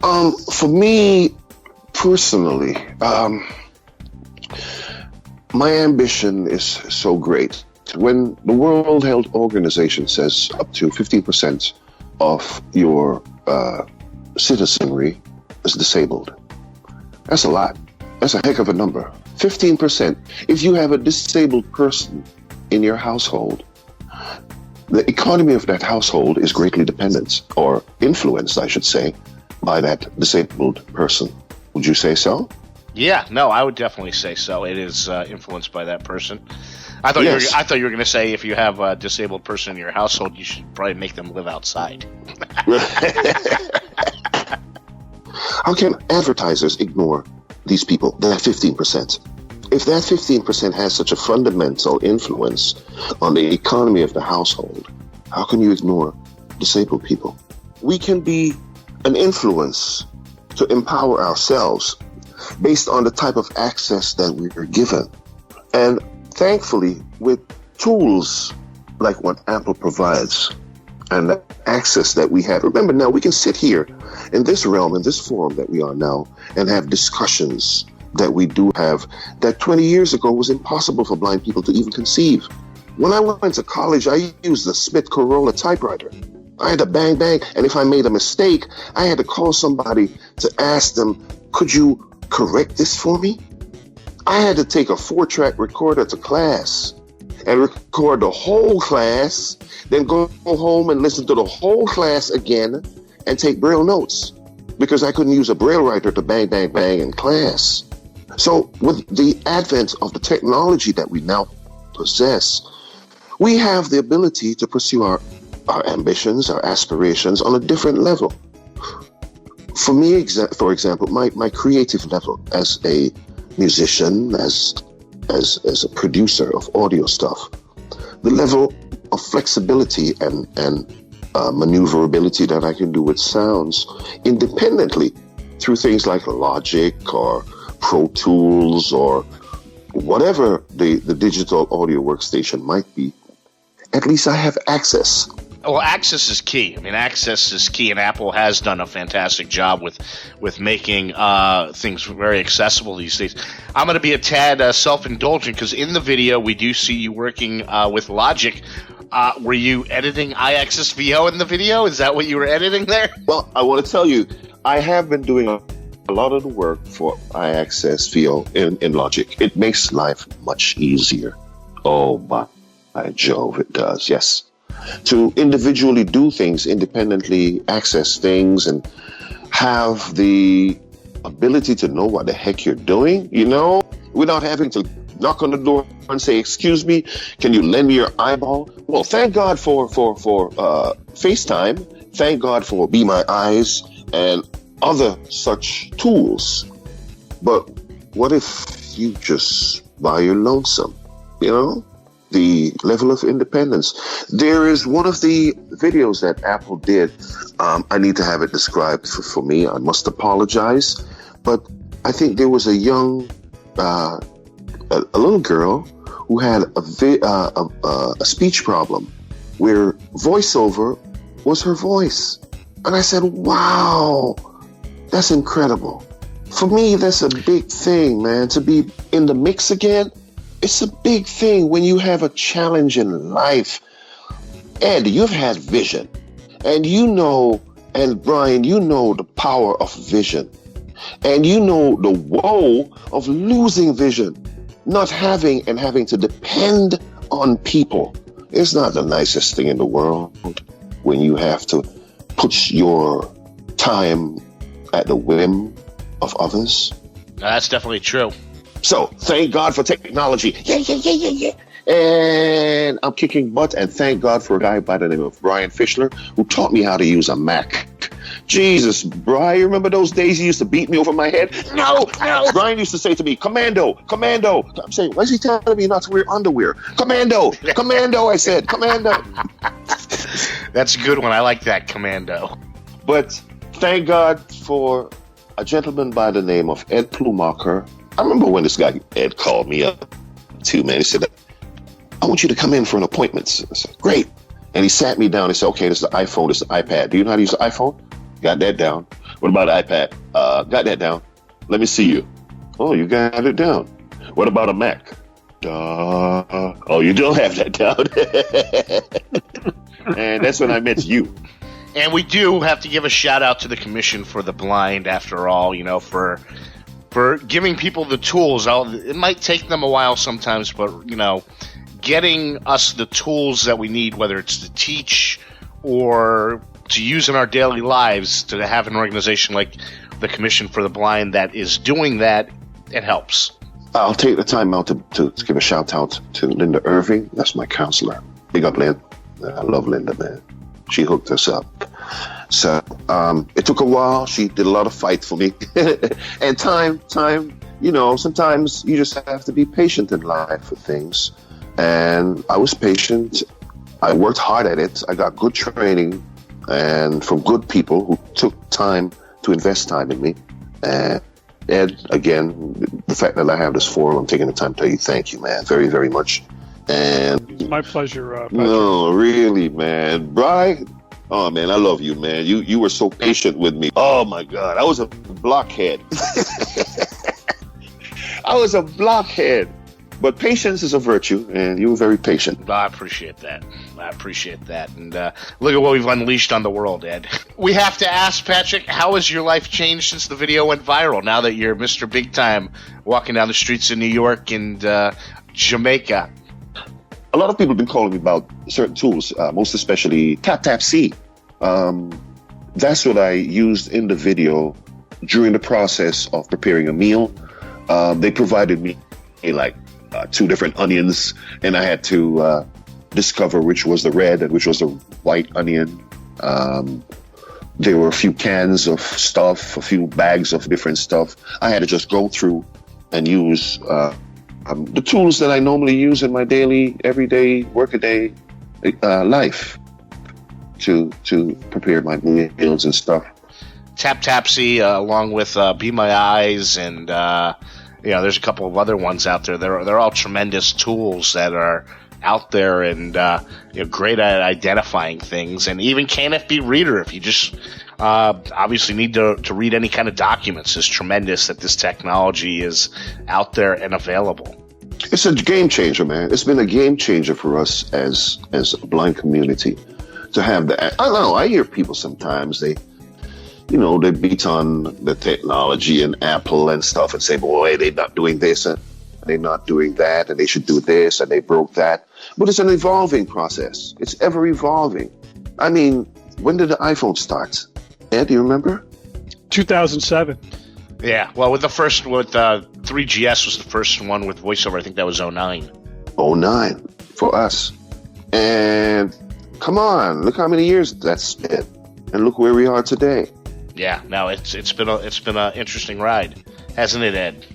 For me, personally, my ambition is so great. When the World Health Organization says up to 15% of your citizenry is disabled, that's a lot. That's a heck of a number. 15%. If you have a disabled person in your household, the economy of that household is greatly dependent, or influenced, I should say, by that disabled person. Would you say so? Yeah, no, I would definitely say so. It is influenced by that person. I thought you were going to say if you have a disabled person in your household, you should probably make them live outside. How can advertisers ignore these people, that 15%? If that 15% has such a fundamental influence on the economy of the household, how can you ignore disabled people? We can be an influence to empower ourselves based on the type of access that we are given. And thankfully, with tools like what Apple provides and the access that we have, remember now we can sit here in this realm, in this forum that we are now, and have discussions that we do have that 20 years ago was impossible for blind people to even conceive. When I went to college, I used the Smith Corolla typewriter. I had to bang, bang, and if I made a mistake, I had to call somebody to ask them, could you correct this for me? I had to take a 4-track recorder to class and record the whole class, then go home and listen to the whole class again and take Braille notes because I couldn't use a Braille writer to bang, bang, bang in class. So with the advent of the technology that we now possess, we have the ability to pursue our ambitions, our aspirations on a different level. For me, for example, my creative level as a musician, as a producer of audio stuff, the level of flexibility and maneuverability that I can do with sounds independently through things like Logic or Pro Tools or whatever the digital audio workstation might be, at least I have access. Well, access is key. I mean, access is key, and Apple has done a fantastic job with making things very accessible these days. I'm going to be a tad self-indulgent because in the video we do see you working with Logic. Were you editing iAccessVO in the video? Is that what you were editing there? Well, I want to tell you, I have been doing a lot of the work for iAccessVO in Logic. It makes life much easier. Oh, by Jove, it does, yes. To individually do things, independently access things, and have the ability to know what the heck you're doing, without having to knock on the door and say, excuse me, can you lend me your eyeball? Well, thank God for FaceTime. Thank God for Be My Eyes and other such tools. But what if you just by your lonesome, the level of independence. There is one of the videos that Apple did. I need to have it described for me. I must apologize. But I think there was a young, a little girl who had a speech problem where VoiceOver was her voice. And I said, wow, that's incredible. For me, that's a big thing, man, to be in the mix again It's a big thing when you have a challenge in life. Ed, you've had vision. And you know, and Brian, you know the power of vision. And you know the woe of losing vision, not having and having to depend on people. It's not the nicest thing in the world when you have to put your time at the whim of others. That's definitely true. So, thank God for technology. Yeah. And I'm kicking butt, and thank God for a guy by the name of Brian Fischler who taught me how to use a Mac. Jesus, Brian, you remember those days he used to beat me over my head? No. Brian used to say to me, Commando. I'm saying, why is he telling me not to wear underwear? Commando, I said, Commando. That's a good one. I like that, Commando. But thank God for a gentleman by the name of Ed Plumacher. I remember when this guy, Ed, called me up too, man. He said, I want you to come in for an appointment. I said, great. And he sat me down and said, okay, this is the iPhone, this is the iPad. Do you know how to use the iPhone? Got that down. What about the iPad? Got that down. Let me see you. Oh, you got it down. What about a Mac? Oh, you don't have that down. And that's when I met you. And we do have to give a shout out to the Commission for the Blind, after all, for giving people the tools. It might take them a while sometimes, but, getting us the tools that we need, whether it's to teach or to use in our daily lives, to have an organization like the Commission for the Blind that is doing that, it helps. I'll take the time out to give a shout out to Linda Irving. That's my counselor. Big up, Lynn. I love Linda, man. She hooked us up. So it took a while. She did a lot of fight for me. And time, sometimes you just have to be patient in life with things. And I was patient. I worked hard at it. I got good training and from good people who took time to invest time in me. And Ed, again, the fact that I have this forum, I'm taking the time to tell you thank you, man, very, very much. And it's my pleasure. Patrick. No, really, man. Brian, oh, man, I love you, man. You were so patient with me. Oh, my God. I was a blockhead. I was a blockhead. But patience is a virtue, and you were very patient. I appreciate that. And look at what we've unleashed on the world, Ed. We have to ask, Patrick, how has your life changed since the video went viral, now that you're Mr. Big Time walking down the streets of New York and Jamaica? A lot of people have been calling me about certain tools, most especially TapTapC. That's what I used in the video during the process of preparing a meal. They provided me like 2 different onions, and I had to discover which was the red and which was the white onion. There were a few cans of stuff, a few bags of different stuff. I had to just go through and use the tools that I normally use in my daily, everyday, workaday life to prepare my meals and stuff. TapTapC, along with Be My Eyes, and there's a couple of other ones out there. They're all tremendous tools that are out there and great at identifying things. And even CanFB Reader, if you just obviously need to read any kind of documents, is tremendous that this technology is out there and available. It's a game changer, man. It's been a game changer for us as a blind community to have that. I don't know. I hear people sometimes, they beat on the technology and Apple and stuff and say, boy, they're not doing this and they're not doing that and they should do this and they broke that. But it's an evolving process. It's ever evolving. I mean, when did the iPhone start? Ed, do you remember? 2007. Yeah, well, with 3GS was the first one with VoiceOver. I think that was 09. 09 for us. And come on, look how many years that's been. And look where we are today. Yeah, no, it's been an interesting ride, hasn't it, Ed?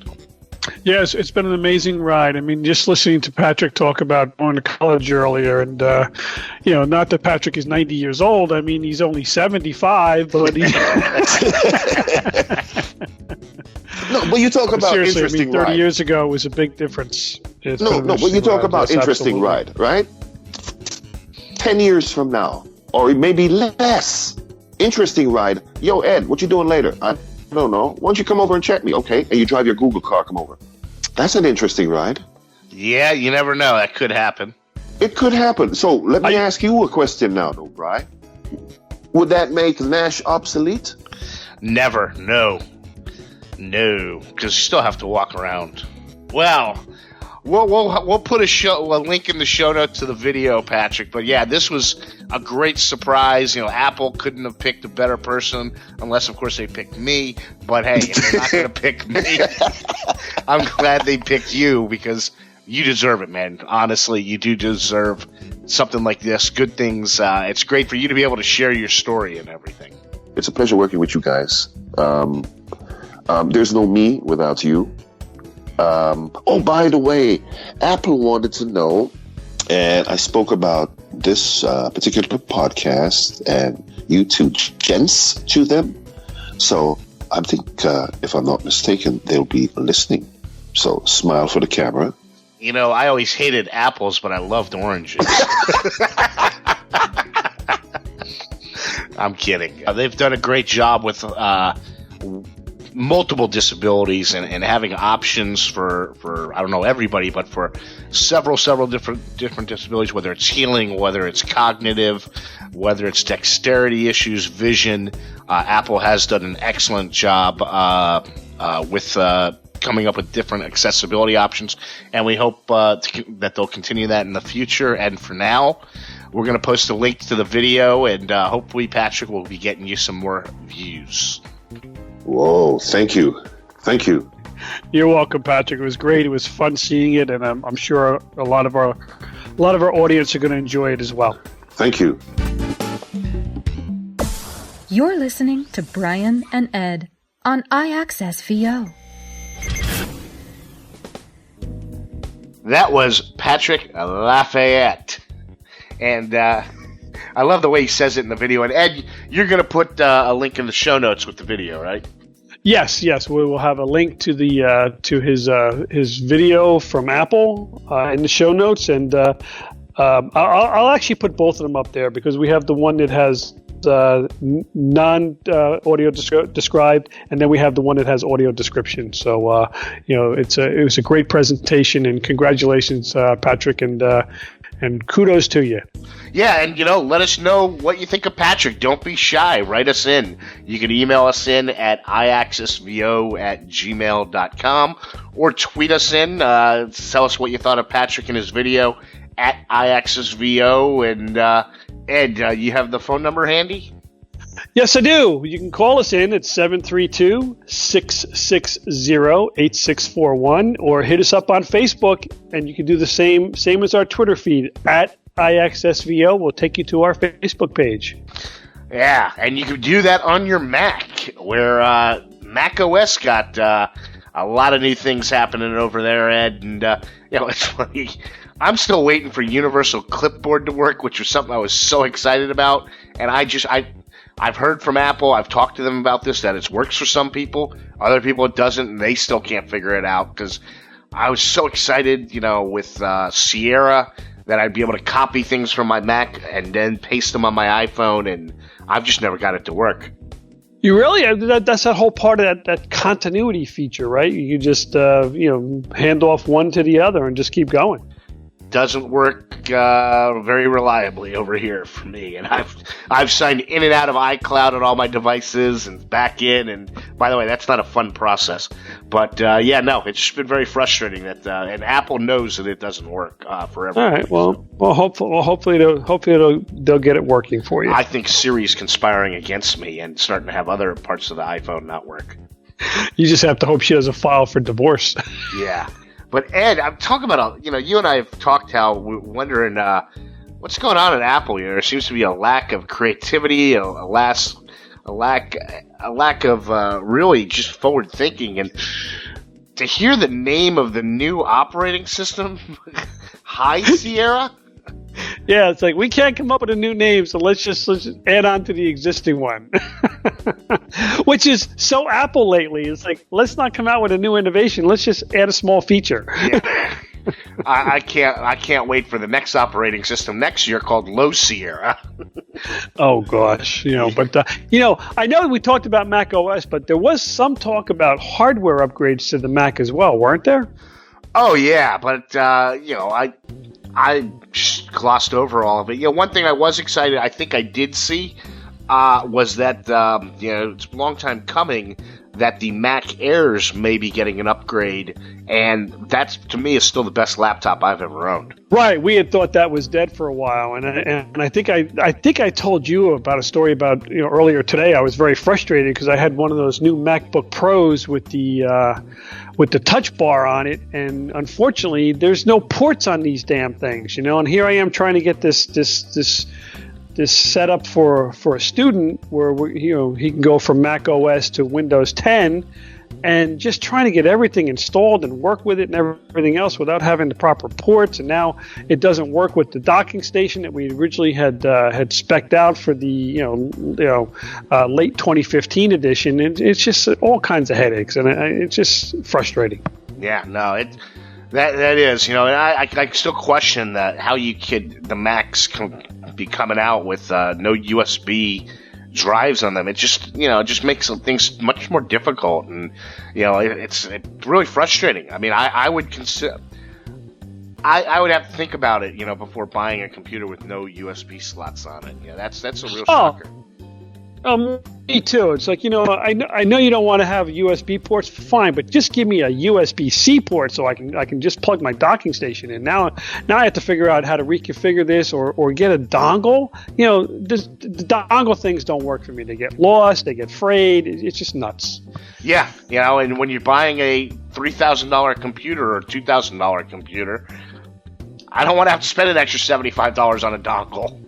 Yes, it's been an amazing ride. I mean, just listening to Patrick talk about going to college earlier, and not that Patrick is 90 years old. I mean, he's only 75, but he's No, but you talk about seriously, interesting 30 ride. years ago was a big difference. But you talk about yes, interesting absolutely. ride, right? 10 years from now, or maybe less. Interesting ride. Yo, Ed, what you doing later? I don't know. Why don't you come over and check me? Okay. And you drive your Google car, come over. That's an interesting ride. Yeah, you never know. That could happen. It could happen. So let me ask you a question now, though, Brian. Would that make Nash obsolete? Never. No. Because you still have to walk around. Well, we'll put a link in the show notes to the video, Patrick. But yeah, this was a great surprise. Apple couldn't have picked a better person, unless of course they picked me. But hey, if they're not going to pick me, I'm glad they picked you because you deserve it, man. Honestly, you do deserve something like this. Good things. It's great for you to be able to share your story and everything. It's a pleasure working with you guys. There's no me without you. Oh, by the way, Apple wanted to know, and I spoke about this particular podcast and you two gents to them. So I think, if I'm not mistaken, they'll be listening. So smile for the camera. I always hated apples, but I loved oranges. I'm kidding. They've done a great job with multiple disabilities and having options for I don't know everybody, but for several different disabilities, whether it's healing, whether it's cognitive, whether it's dexterity issues, vision. Apple has done an excellent job with coming up with different accessibility options, and we hope that they'll continue that in the future. And for now, we're going to post a link to the video, and hopefully Patrick will be getting you some more views. Whoa, thank you. You're welcome, Patrick. It was great. It was fun seeing it, and I'm sure a lot of our audience are going to enjoy it as well. Thank you. You're listening to Brian and Ed on iAccessVO. That was Patrick Lafayette. And I love the way he says it in the video. And Ed, you're going to put a link in the show notes with the video, right? Yes. We will have a link to the to his video from Apple in the show notes, and I'll actually put both of them up there because we have the one that has non-audio described, and then we have the one that has audio description. So it was a great presentation, and congratulations, Patrick, and kudos to you. Yeah, and let us know what you think of Patrick. Don't be shy. Write us in. You can email us in at iAccessVO@gmail.com or tweet us in. Tell us what you thought of Patrick and his video at iAccessVO. And Ed, you have the phone number handy? Yes, I do. You can call us in at 732-660-8641 or hit us up on Facebook, and you can do the same as our Twitter feed at iAccessVO. We'll take you to our Facebook page. Yeah, and you can do that on your Mac, where Mac OS got a lot of new things happening over there, Ed. And, it's funny. I'm still waiting for Universal Clipboard to work, which was something I was so excited about. And I've heard from Apple, I've talked to them about this, that it works for some people. Other people it doesn't, and they still can't figure it out. Because I was so excited, with Sierra, that I'd be able to copy things from my Mac and then paste them on my iPhone, and I've just never got it to work. You really? That's that whole part of that continuity feature, right? You just hand off one to the other and just keep going. Doesn't work very reliably over here for me, and I've signed in and out of iCloud on all my devices and back in. And by the way, that's not a fun process, but it's just been very frustrating that and Apple knows that it doesn't work for everyone. All right, well, hopefully they'll get it working for you. I think Siri's conspiring against me and starting to have other parts of the iPhone not work. You just have to hope she doesn't file for divorce. Yeah. But Ed, I'm talking about, you and I have talked how we're wondering what's going on at Apple. There seems to be a lack of creativity, a lack of really just forward thinking. And to hear the name of the new operating system, High Sierra. Yeah, it's like we can't come up with a new name, so let's just add on to the existing one, which is so Apple lately. It's like, let's not come out with a new innovation. Let's just add a small feature. Yeah. I can't wait for the next operating system next year called Low Sierra. Oh gosh, but I know we talked about Mac OS, but there was some talk about hardware upgrades to the Mac as well, weren't there? Oh yeah, but I just glossed over all of it. One thing I was excited, I think I did see, was that it's a long time coming that the Mac Airs may be getting an upgrade, and that to me is still the best laptop I've ever owned. Right, we had thought that was dead for a while, and I think I told you about a story about earlier today. I was very frustrated because I had one of those new MacBook Pros with the Touch Bar on it, and unfortunately, there's no ports on these damn things, And here I am trying to get this set up for a student where he can go from Mac OS to Windows 10, and just trying to get everything installed and work with it and everything else without having the proper ports. And now it doesn't work with the docking station that we originally had spec'd out for the late 2015 edition. It's just all kinds of headaches, and it's just frustrating. Yeah, no, that is, and I still question that how the Macs can be coming out with no USB drives on them. It just makes things much more difficult, and it's really frustrating. I mean, I would consider, I would have to think about it, before buying a computer with no USB slots on it. Yeah, that's a real shocker. Me too. It's like, I know you don't want to have USB ports, fine, but just give me a USB-C port so I can just plug my docking station in. Now I have to figure out how to reconfigure this or get a dongle. The dongle things don't work for me. They get lost, they get frayed. It's just nuts. Yeah, and when you're buying a $3,000 computer or $2,000 computer, I don't want to have to spend an extra $75 on a dongle.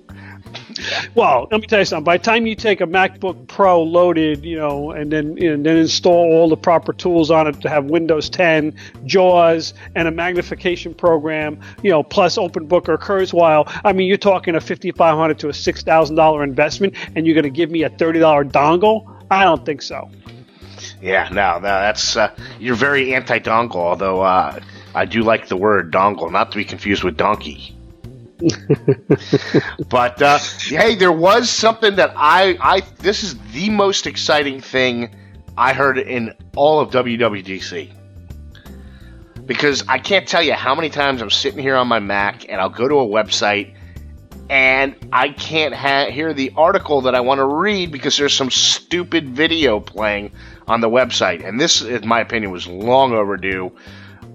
Well, let me tell you something. By the time you take a MacBook Pro loaded, and then install all the proper tools on it to have Windows 10, JAWS, and a magnification program, plus OpenBook or Kurzweil, I mean, you're talking a $5,500 to a $6,000 investment, and you're going to give me a $30 dongle? I don't think so. Yeah, no, that's you're very anti-dongle. Although I do like the word dongle, not to be confused with donkey. But hey, there was something that this is the most exciting thing I heard in all of WWDC, because I can't tell you how many times I'm sitting here on my Mac and I'll go to a website and I can't hear the article that I want to read because there's some stupid video playing on the website. And this, in my opinion, was long overdue.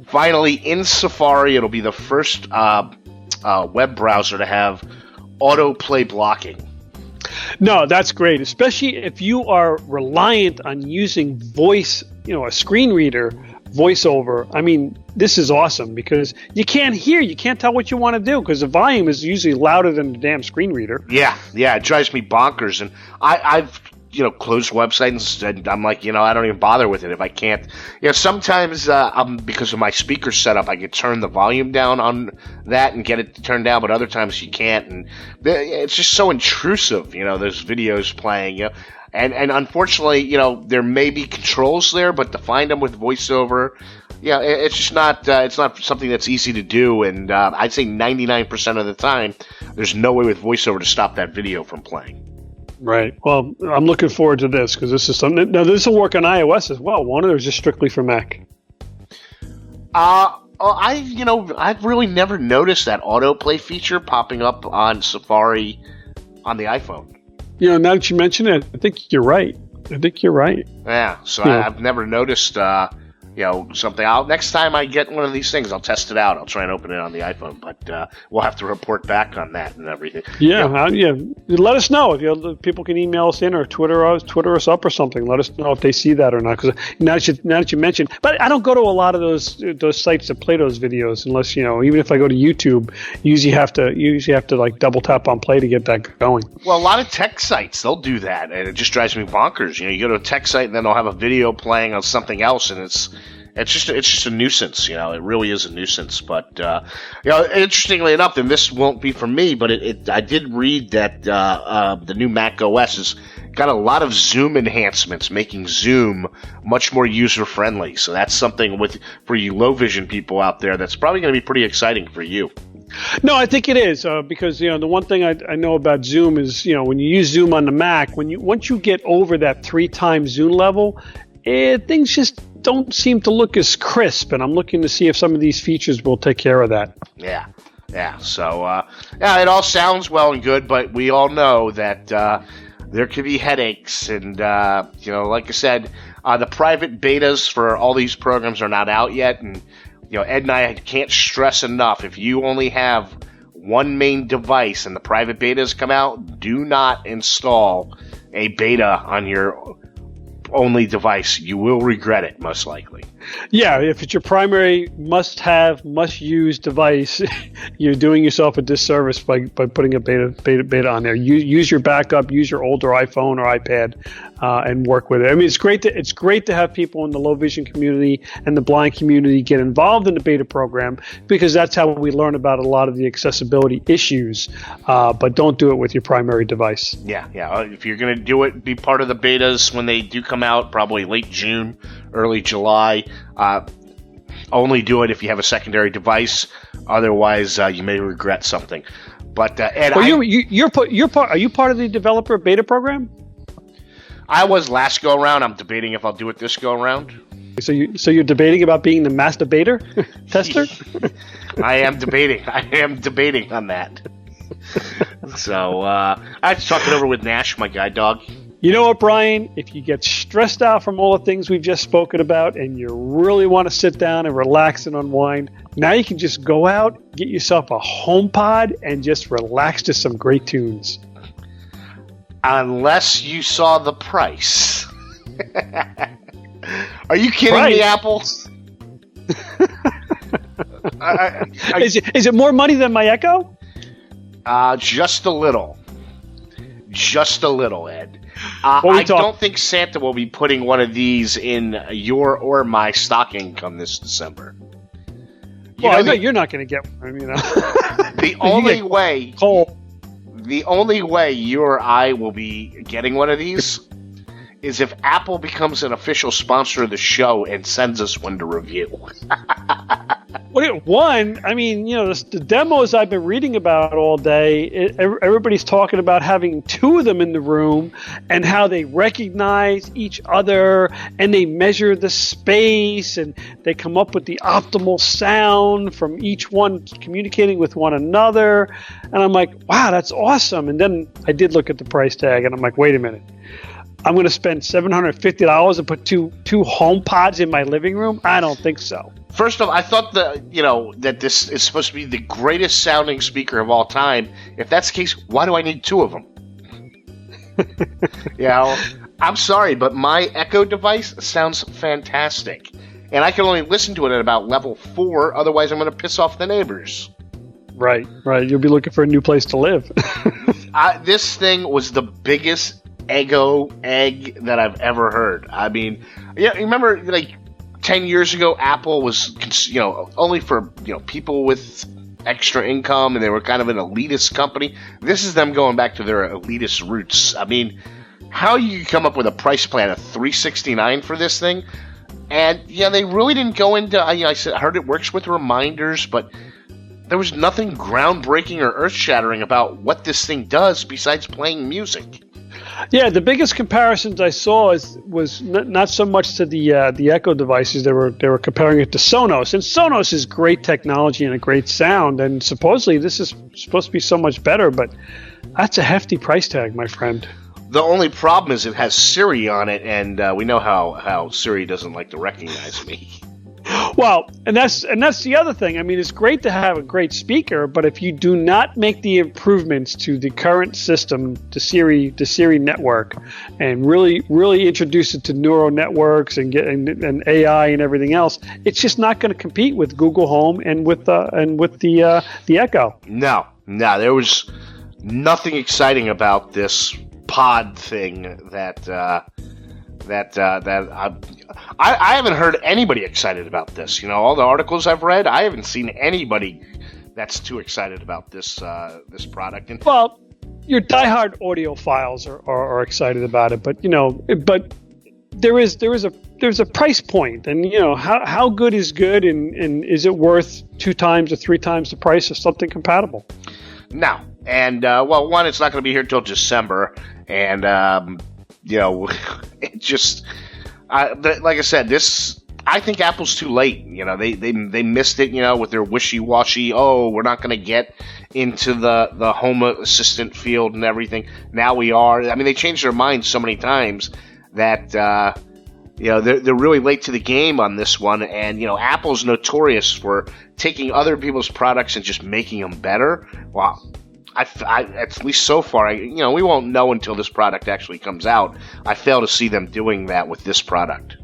Finally, in Safari, it'll be the first web browser to have autoplay blocking. No, that's great, especially if you are reliant on using voice, a screen reader, VoiceOver. I mean, this is awesome because you can't tell what you want to do because the volume is usually louder than the damn screen reader. Yeah, it drives me bonkers, and I've closed websites and I'm like, I don't even bother with it if I can't. Sometimes because of my speaker setup, I can turn the volume down on that and get it to turn down, but other times you can't, and it's just so intrusive. There's videos playing, and unfortunately, there may be controls there, but to find them with VoiceOver, it's just not. It's not something that's easy to do, and I'd say 99% of the time, there's no way with VoiceOver to stop that video from playing. Right. Well, I'm looking forward to this because this is something. Now, this will work on iOS as well. One, or is just strictly for Mac? I've really never noticed that autoplay feature popping up on Safari on the iPhone. Now that you mention it, I think you're right. Yeah. So yeah. I've never noticed. Something. Next time I get one of these things, I'll test it out. I'll try and open it on the iPhone, but we'll have to report back on that and everything. Yeah. Let us know if people can email us in or Twitter us up or something. Let us know if they see that or not. Because now that you mention, but I don't go to a lot of those sites that play those videos unless even if I go to YouTube, you usually have to like double tap on play to get that going. Well, a lot of tech sites they'll do that, and it just drives me bonkers. You go to a tech site and then they'll have a video playing on something else, and it's just a nuisance, It really is a nuisance. But interestingly enough, and this won't be for me, but I did read that the new Mac OS has got a lot of Zoom enhancements, making Zoom much more user friendly. So that's something for you low vision people out there. That's probably going to be pretty exciting for you. No, I think it is because the one thing I know about Zoom is when you use Zoom on the Mac, once you get over that 3 times Zoom level, things just don't seem to look as crisp, and I'm looking to see if some of these features will take care of that. Yeah. So, it all sounds well and good, but we all know that there could be headaches. And, like I said, the private betas for all these programs are not out yet. And, Ed and I can't stress enough, if you only have one main device and the private betas come out, do not install a beta on your only device. You will regret it, most likely. Yeah, if it's your primary must-have, must-use device, you're doing yourself a disservice by putting a beta on there. Use your backup, use your older iPhone or iPad, and work with it. I mean, it's great to have people in the low vision community and the blind community get involved in the beta program, because that's how we learn about a lot of the accessibility issues. But don't do it with your primary device. Yeah. If you're going to do it, be part of the betas when they do come out, probably late June, early July. Only do it if you have a secondary device. Otherwise, you may regret something. But Ed, are you part of the developer beta program? I was last go around. I'm debating if I'll do it this go around. So you're debating about being the master beta tester? I am debating on that. So I have to talk it over with Nash, my guide dog. You know what, Brian? If you get stressed out from all the things we've just spoken about and you really want to sit down and relax and unwind, now you can just go out, get yourself a HomePod, and just relax to some great tunes. Unless you saw the price. Are you kidding me, Apple? Is it more money than my Echo? Just a little. Just a little, Ed. I don't think Santa will be putting one of these in your or my stocking come this December. I know you're not going to get one. The only way you or I will be getting one of these is if Apple becomes an official sponsor of the show and sends us one to review. The demos I've been reading about all day, everybody's talking about having two of them in the room and how they recognize each other and they measure the space and they come up with the optimal sound from each one communicating with one another. And I'm like, wow, that's awesome. And then I did look at the price tag and I'm like, wait a minute. I'm going to spend $750 and put two HomePods in my living room? I don't think so. First off, I thought that this is supposed to be the greatest sounding speaker of all time. If that's the case, why do I need two of them? I'm sorry, but my Echo device sounds fantastic. And I can only listen to it at about level 4, otherwise I'm going to piss off the neighbors. Right. You'll be looking for a new place to live. This thing was the biggest Ego egg that I've ever heard. I mean, remember, 10 years ago, Apple was, only for, people with extra income, and they were kind of an elitist company. This is them going back to their elitist roots. I mean, how you come up with a price plan of $369 for this thing? And, they really didn't go into, I heard it works with reminders, but there was nothing groundbreaking or earth-shattering about what this thing does besides playing music. Yeah, the biggest comparisons I saw was not so much to the Echo devices. They were comparing it to Sonos, and Sonos is great technology and a great sound, and supposedly this is supposed to be so much better. But that's a hefty price tag, my friend. The only problem is it has Siri on it, and we know how Siri doesn't like to recognize me. Well, and that's the other thing. I mean, it's great to have a great speaker, but if you do not make the improvements to the current system, the Siri network, and really introduce it to neural networks and and AI and everything else, it's just not going to compete with Google Home and with the Echo. No, there was nothing exciting about this pod thing that I haven't heard anybody excited about this. All the articles I've read, I haven't seen anybody that's too excited about this product. And well, your diehard audiophiles are excited about it, but there's a price point, and how good is good, and is it worth 2 times or 3 times the price of something compatible? No, and one, it's not going to be here till December, and it just, like I said, this I think Apple's too late. They missed it, with their wishy-washy, we're not going to get into the Home Assistant field and everything. Now we are. I mean, they changed their minds so many times that, they're really late to the game on this one. And, Apple's notorious for taking other people's products and just making them better. Well, at least so far, we won't know until this product actually comes out. I fail to see them doing that with this product.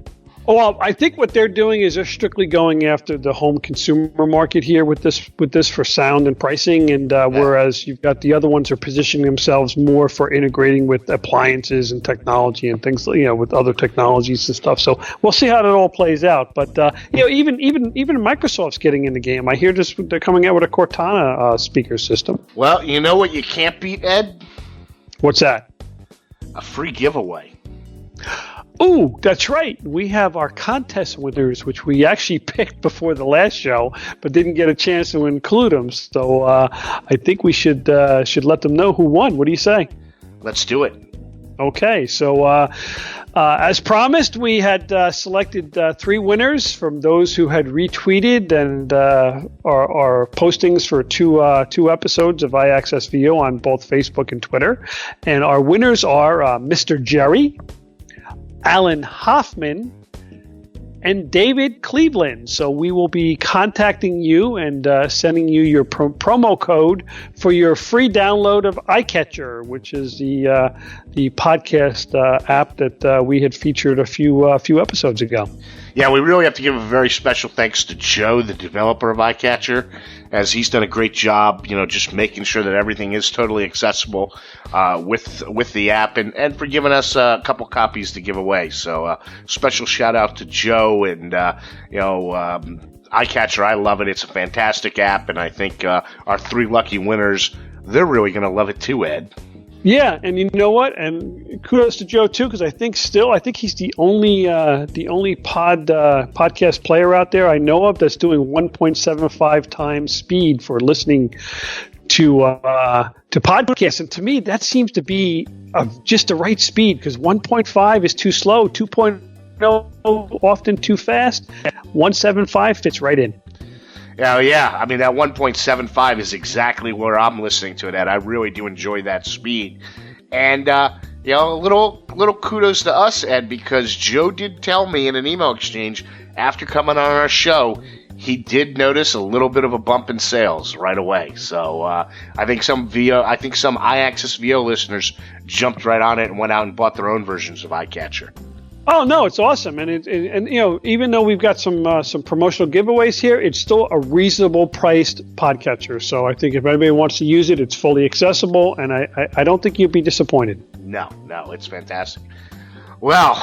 Oh, well, I think what they're doing is they're strictly going after the home consumer market here with this for sound and pricing, and whereas you've got the other ones are positioning themselves more for integrating with appliances and technology and things, with other technologies and stuff. So we'll see how that all plays out. But even Microsoft's getting in the game. I hear they're coming out with a Cortana speaker system. Well, you know what you can't beat, Ed? What's that? A free giveaway. Ooh, that's right. We have our contest winners, which we actually picked before the last show, but didn't get a chance to include them. So I think we should let them know who won. What do you say? Let's do it. Okay. So as promised, we had selected 3 winners from those who had retweeted and our postings for two episodes of iAccessVO on both Facebook and Twitter. And our winners are Mr. Jerry, Alan Hoffman, and David Cleveland. So we will be contacting you and sending you your promo code for your free download of iCatcher, which is the podcast app that we had featured a few episodes ago. Yeah, we really have to give a very special thanks to Joe, the developer of iCatcher, as he's done a great job, just making sure that everything is totally accessible with the app, and for giving us a couple copies to give away. So special shout out to Joe and iCatcher. I love it. It's a fantastic app, and I think our 3 lucky winners, they're really going to love it too, Ed. Yeah, and you know what? And kudos to Joe too, because I think he's the only podcast player out there I know of that's doing 1.75 times speed for listening to podcasts. And to me, that seems to be just the right speed, because 1.5 is too slow, 2.0 often too fast. 1.75 fits right in. Yeah. I mean, that 1.75 is exactly where I'm listening to it at. I really do enjoy that speed. And, a little kudos to us, Ed, because Joe did tell me in an email exchange after coming on our show, he did notice a little bit of a bump in sales right away. So I think some iAccessVO listeners jumped right on it and went out and bought their own versions of iCatcher. Oh no, it's awesome, and even though we've got some promotional giveaways here, it's still a reasonable priced podcatcher. So I think if anybody wants to use it, it's fully accessible, and I don't think you'd be disappointed. No, it's fantastic. Well,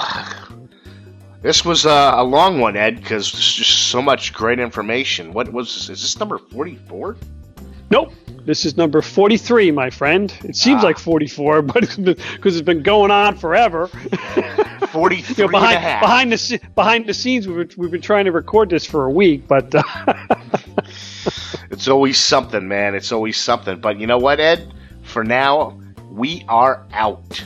this was a long one, Ed, because there's just so much great information. Is this number 44? Nope. This is number 43, my friend. It seems like 44, but because it's been going on forever. 43 and a half. Behind the scenes, we've been trying to record this for a week, but it's always something, man. It's always something. But you know what, Ed? For now, we are out.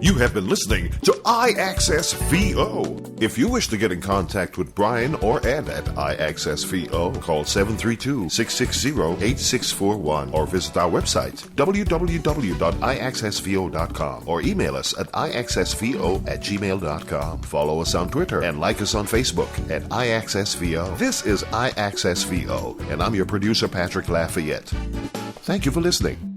You have been listening to iAccessVO. If you wish to get in contact with Brian or Ed at iAccessVO, call 732-660-8641 or visit our website, www.iAccessVO.com, or email us at iAccessVO@gmail.com. Follow us on Twitter and like us on Facebook at iAccessVO. This is iAccessVO, and I'm your producer, Patrick Lafayette. Thank you for listening.